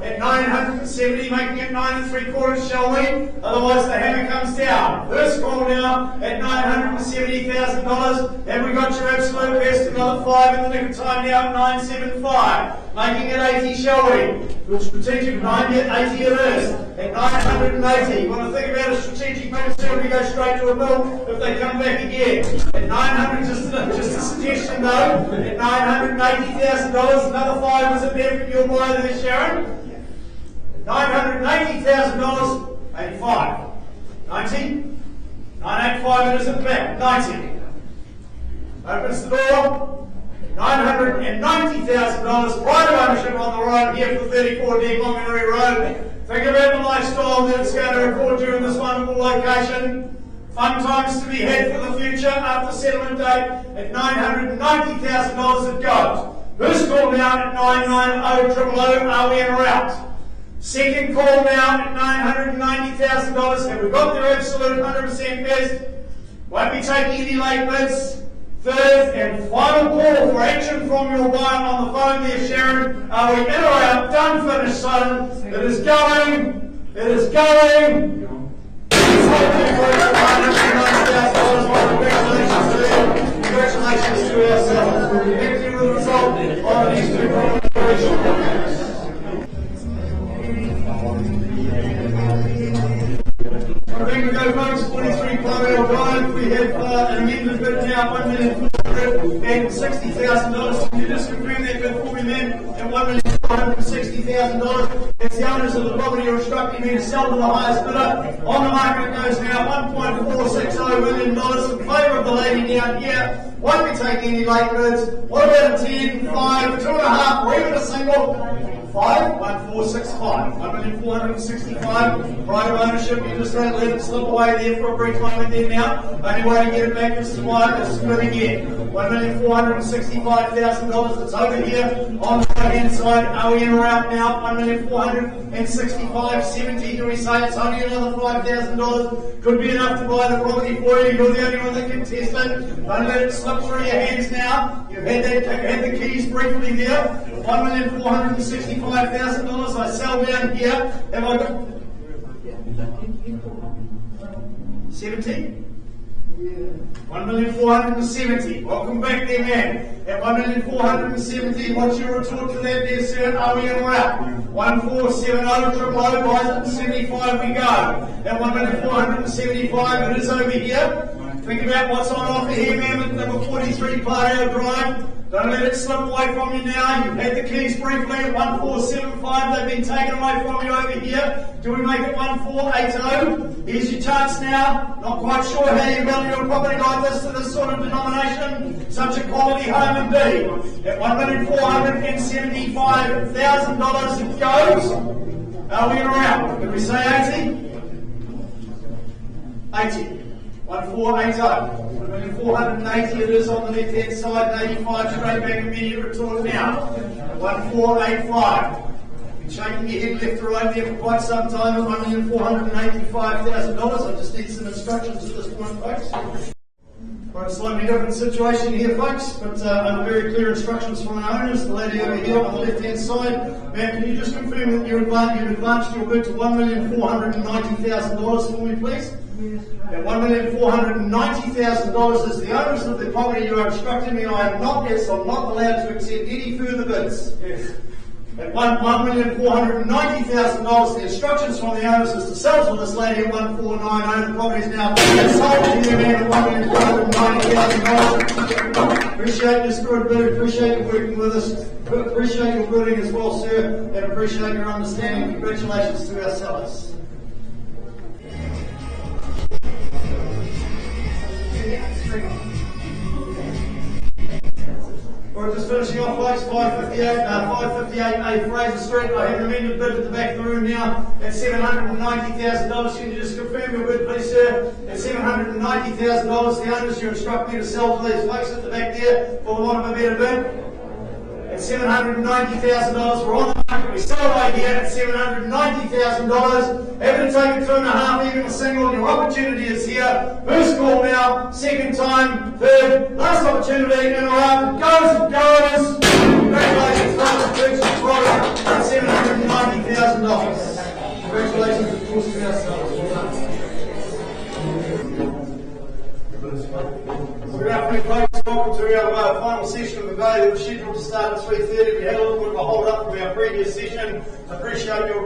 At 970, making it 9 3/4, shall we? Otherwise the hammer comes down. First call now at $970,000. Have we got your absolute best? Another 5 in the nick of time now at 975. Making it 80, shall we? Good strategic 90 at 80 it is. At 980. You want to think about a strategic move, sir? We go straight to a bill if they come back again. At 900, just a suggestion though. At $980,000, another 5 was it there from your buyer there, Sharon? $980,000, 85. 90. 985 it is at the back. 90. Opens the door. $990,000 private ownership on the right here for 34D Maunganui Road. Think about the lifestyle that it's going to record during this wonderful location. Fun times to be had for the future after settlement date. At $990,000 it goes. First call now at 990,000. Are we in or out? Second call now at $990,000. Have we got their absolute 100% best? Won't be taking any late bids. Third and final call for action from your buyer on the phone there, Sharon. Are we in or out? Done, finished, son. It is going. It is going. Congratulations to ourselves. Thank you for the result on these two congratulations. There we go, folks. 43 Cardigan Drive. We have an amended bid now, $1,460,000. Can you just confirm that bid for me, man? At $1,460,000. It's the owners of the property are instructing me to sell to the highest bidder. On the market it goes now, $1.460 million in favour of the lady down here. Won't be taking any late bids. What about a 10, 5, 2.5, or even a single? 1,465. $1,465. Pride of ownership. You just don't let it slip away there for a brief moment there now. Only way to get it back is to buy it. This is good again. $1,465,000. That's over here on the right hand side. Are we in or out now? $1,465,70. Do we say it's only another $5,000? Could be enough to buy the property for you. You're the only one that can test it. Don't let it slip through your hands now. You've had the keys briefly there. $1,465,000. I sell down here. Have I got 70? 1,470,000. Welcome back there, man. At 1,470,000, what's your retort to that there, sir? Are we in or out? 1,470,000, buys it at 75 we go. At 1,475,000, it is over here. Think about what's on offer here, man, at number 43 Cardigan Drive. Don't let it slip away from you now. You've had the keys briefly at 1,475. They've been taken away from you over here. Do we make it 1,480? Here's your chance now. Not quite sure how you value a property like this to this sort of denomination. Such a quality home indeed. At $1,475,000 it goes. Are we in or out? Did we say 80? 80. 1,480. 1,480 it is on the left hand side, 85 straight back immediate retort now. 1,485. Been shaking your head left to right there for quite some time at $1,485,000. I just need some instructions at this point, folks. Quite a slightly different situation here, folks, but very clear instructions from our owners. The lady over here on the left hand side. Ma'am, can you just confirm that you've advanced your bid to $1,490,000 for me, please? At $1,490,000 as the owners of the property you are instructing me, I'm not allowed to accept any further bids. Yes. At $1,490,000, the instructions from the owners is to sell to this lady at $1,490,000. The property is now sold to you, man, at $1,490,000. Appreciate your spirit, bid. Appreciate you working with us. Appreciate your bidding as well, sir, and appreciate your understanding. Congratulations to our sellers. We're just finishing off folks, 558A Fraser Street. I have amended bid at the back of the room now at $790,000. Can you just confirm your bid, please, sir? At $790,000, the owners, you instruct me to sell to these folks at the back there for the want of a better bid. At $790,000, we're on the market. We sell right here at $790,000. Having to take a 2.5, even a single. Your opportunity is here. First call now, second time, third, last opportunity, and we're out. It goes, it goes. Congratulations, folks. Purchase product at $790,000. Congratulations, of course, to ourselves. Well done. Good afternoon, folks. Welcome to our final session of the day that was scheduled to start at 3:30. We had a little bit of a hold up from our previous session. I appreciate your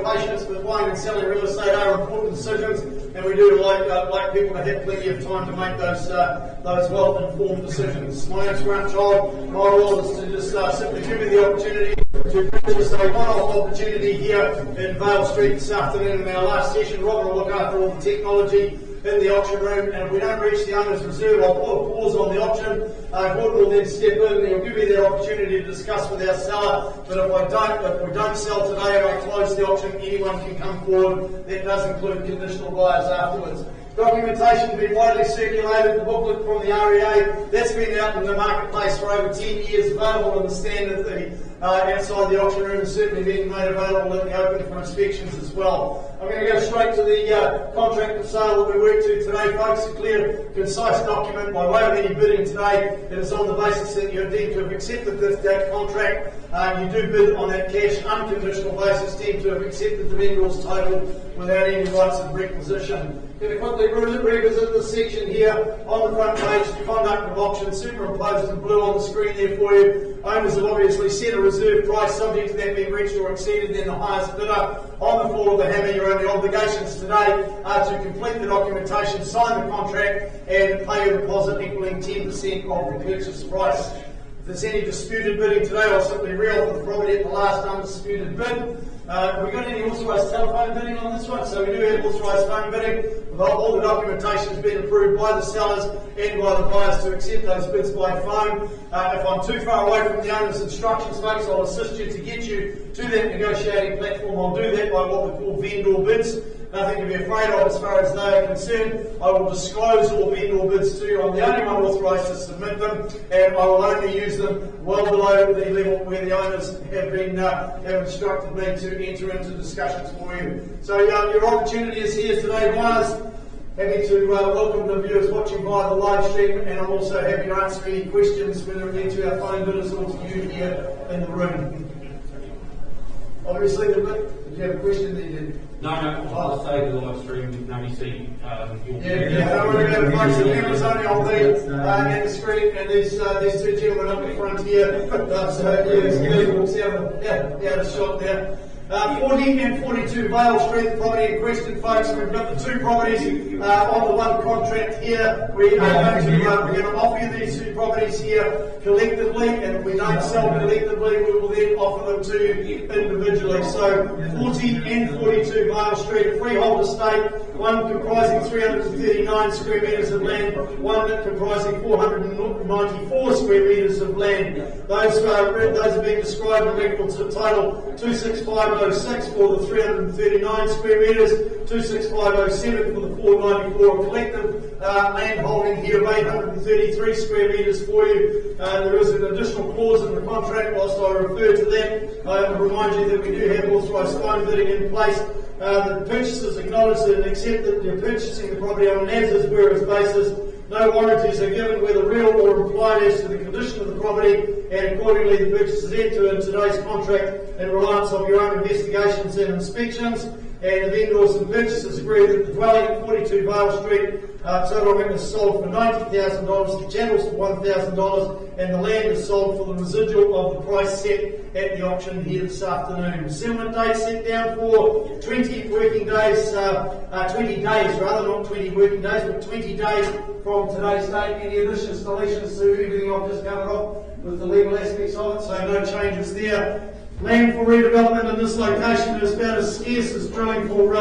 patience with buying and selling real estate are important decisions, and we do like people to have plenty of time to make those well-informed decisions. My name's Grant Child. My role is to just simply give you the opportunity to purchase a one-off opportunity here in Vale Street this afternoon. In our last session, Robert will look after all the technology in the auction room, and if we don't reach the owner's reserve, I'll put a pause on the auction. Gordon will then step in and he'll give you that opportunity to discuss with our seller. But if we don't sell today and I close the auction, anyone can come forward. That does include conditional buyers afterwards. Documentation has been widely circulated, the booklet from the REA, that's been out in the marketplace for over 10 years, available on the stand at the outside the auction room, and certainly being made available in the open for inspections as well. I'm going to go straight to the contract of sale that we worked to today, folks. A clear, concise document by way of any bidding today. It is on the basis that you're deemed to have accepted that contract. You do bid on that cash unconditional basis, deemed to have accepted the vendor's total without any rights of requisition. Going to quickly revisit this section here on the front page, the conduct of auction, superimposed in blue on the screen there for you. Owners have obviously set a reserve price, subject to that being reached or exceeded, then the highest bidder on the fall of the hammer. Your only obligations today are to complete the documentation, sign the contract, and pay your deposit equaling 10% of the purchase price. If there's any disputed bidding today, I'll simply re-offer the property at the last undisputed bid. Have we got any authorised telephone bidding on this one? So we do have authorised phone bidding. All the documentation has been approved by the sellers and by the buyers to accept those bids by phone. If I'm too far away from the owner's instructions, folks, I'll assist you to get you to that negotiating platform. I'll do that by what we call vendor bids. Nothing to be afraid of as far as they are concerned. I will disclose all vendor bids to you. I'm the only one authorised to submit them, and I will only use them well below the level where the owners have instructed me to enter into discussions for you. So your opportunity is here today, buyers. Happy to welcome the viewers watching via the live stream, and I'm also happy to answer any questions, whether it be to our phone bidders or to you here in the room. Obviously, did you have a question there? No, I'll say the live stream, you can only see your... Yeah, don't worry about it, folks. The camera's only on me and the screen, and these two gentlemen up in front here. So, it's good. We'll see how the shot there. 40 and 42 Vale Street, the property in question, folks. We've got the two properties on the one contract here. We're going to offer you these two properties here collectively, and if we don't sell collectively, we will then offer them to you individually. So 40 and 42 Vale Street, a freehold estate, one comprising 339 square metres of land, one comprising 494 square metres of land. Those are being described in records to total 26506 for the 339 square metres, 26507 for the 494 collective land holding here of 833 square metres for you. There is an additional clause in the contract. Whilst I refer to that, I will remind you that we do have authorised phone bidding in place. The purchasers acknowledge and accept that you're purchasing the property on an as-is whereas basis. No warranties are given, whether real or implied, as to the condition of the property, and accordingly the purchasers enter in today's contract in reliance of your own investigations and inspections. And the vendors and purchasers agree that the dwelling at 42 Vale Street, total rent is sold for $90,000, the channels for $1,000, and the land is sold for the residual of the price set at the auction here this afternoon. Settlement date set down for 20 working days, 20 days rather, not 20 working days, but 20 days from today's date. Any additions, deletions to everything I've just covered off with the legal aspects of it, so no changes there. Land for redevelopment in this location is about as scarce as drilling for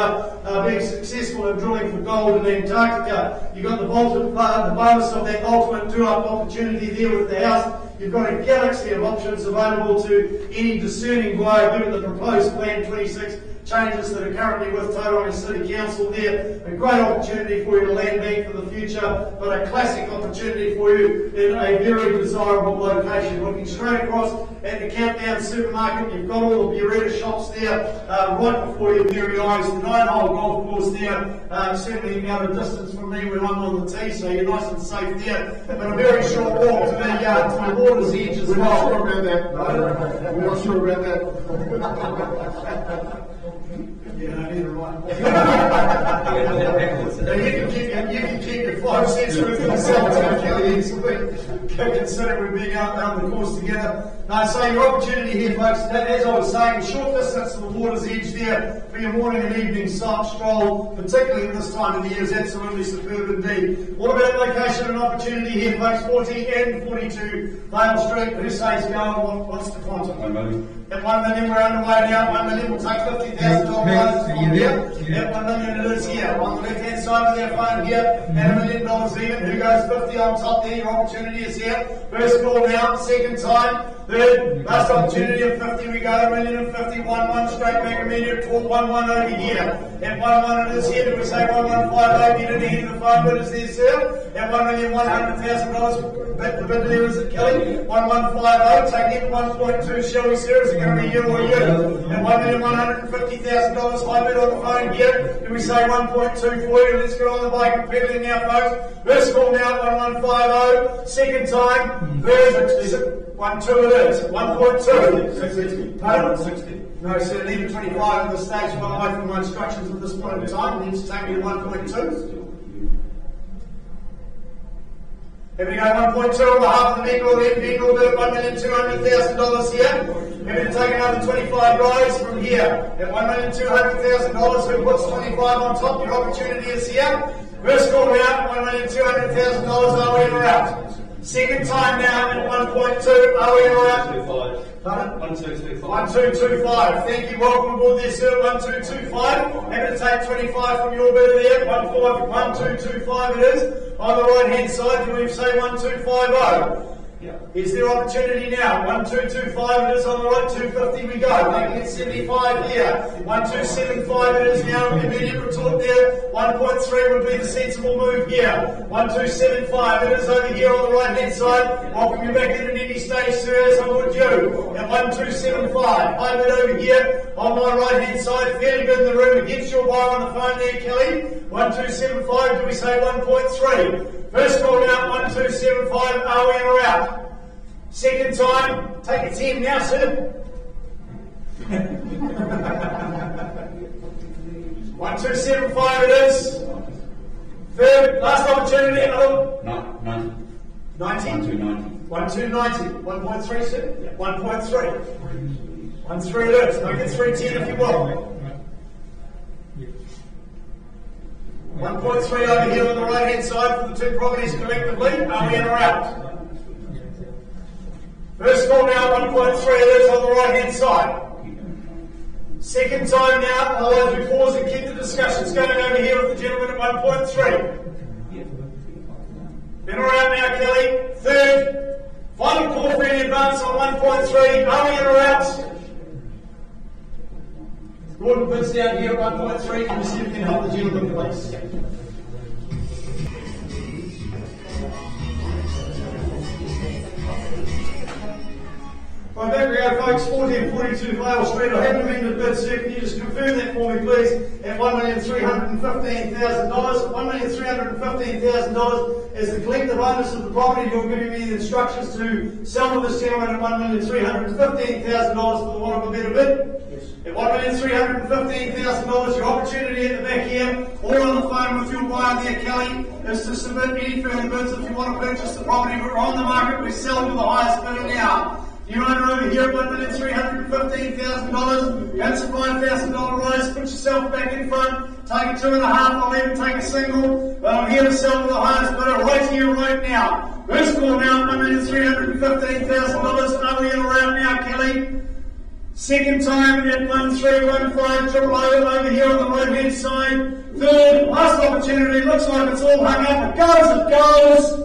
being successful in drilling for gold in Antarctica. You've got the bonus of that ultimate do-up opportunity there with the house. You've got a galaxy of options available to any discerning buyer given the proposed Plan 26 changes that are currently with Tauranga City Council there. A great opportunity for you to land bank for the future, but a classic opportunity for you in a very desirable location. Looking straight across at the Countdown supermarket, you've got all the Buretta shops there right before your very eyes. The 9-hole golf course there, certainly out of distance from me when I'm on the tee, so you're nice and safe there. But a very short walk to the water's edge as well. We're not sure about that. Yeah, neither am I. You can keep your 5 cents worth to yourself, Kelly, easily. Consider we being out on the course together. So your opportunity here, folks, as I was saying, short distance to the water's edge there for your morning and evening stroll, particularly at this time of the year, is absolutely superb indeed. What about location and opportunity here, folks? 40 and 42 Maber Street. Who says go? What's the quantum? 1 million. At 1 million, we're underway now. 1 million will take $50,000 from here. At 1 million, it is here. On the left-hand side of their phone here, at $1 million even. Who goes 50 on top there? Your opportunity is here. First call now, second time. Third, last opportunity of 50. We go to $1 million and 50. 1-1 straight back immediate talk. 1-1 over here. At 1-1 it is here. Do we say 1-1-5-0? You didn't hear the phone, but it's there, sir. At $1,100,000. The bid there is it, Kelly? 1-1-5-0. Take it 1.2, shall we, sir? Is it going to be you or you? At $1,150,000. High bid on the phone here. Do we say 1.2 for you? Let's get on the bike and pedaling now, folks. First call now, 1-1-5-0. Second time. Third, 1-2 it is. 1.2. 60. Pardon? 60. No, sir, leave 25 at this stage. Well away from my instructions at this point in time. It needs to take me to 1.2. Here we go, 1.2 on behalf of the vehicle, then vehicle bid at $1,200,000 here. Happy to take another 25 guys from here. At $1,200,000, who puts 25 on top? Your opportunity is here. First call now, $1,200,000, are we in or out? Second time now at 1.2, are we in or out? 25. Pardon? 1225. 1225. Thank you. Welcome aboard there, sir. 1225. Happy to take 25 from your bidder there. 1225 it is. On the right hand side, can we say 1250? Yeah. Is there opportunity now? 1225 it is on the right. 250 we go. Making it 75 here. 1275 it is now. Immediate retort there. 1.3 would be the sensible move here. 1275 it is over here on the right hand side. Welcome you back in at any stage, sir, as I would you. At 1275. High bid over here on my right hand side. Fairly good in the room. Against your buyer on the phone there, Kelly. 1275. Do we say 1.3? First call now, 1275, are we in or out? Second time, take a 10 now, sir. 1275 it is. Third, last opportunity, No, 90? 1290. 1290. 1.3, sir? 1.3. 1.3 it is. Make it 310 if you will. 1.3 over here on the right hand side for the two properties collectively. Are we in or out? First call now, 1.3 it is on the right hand side. Second time now, otherwise we pause and keep the discussions going over here with the gentleman at 1.3. In or out now, Kelly. Third, final call for any advance on 1.3. Are we in or out? Gordon bids down here at 1.3. Can we see if we can help the gentleman, please? Right, back we go, folks. 40 and 42 Maber Street. I haven't been to bid, sir. Can you just confirm that for me, please? At $1,315,000. $1,315,000 is the collective owners of the property. You're giving me the instructions to sell to this gentleman at $1,315,000 for the want of a better bid. At $1,315,000, your opportunity at the back here, all on the phone with your buyer there, Kelly, is to submit any further bids if you want to purchase the property. We're on the market, we're selling to the highest bidder now. You owner over here at $1,315,000, that's a $5,000 rise, put yourself back in front, take a 2.5, I'll even take a single, but I'm here to sell to the highest bidder right here, right now. First call now, $1,315,000, are we in or out now, Kelly? Second time at 1315 over here on the right hand side. Third, last opportunity, looks like it's all hung up. It goes, it goes.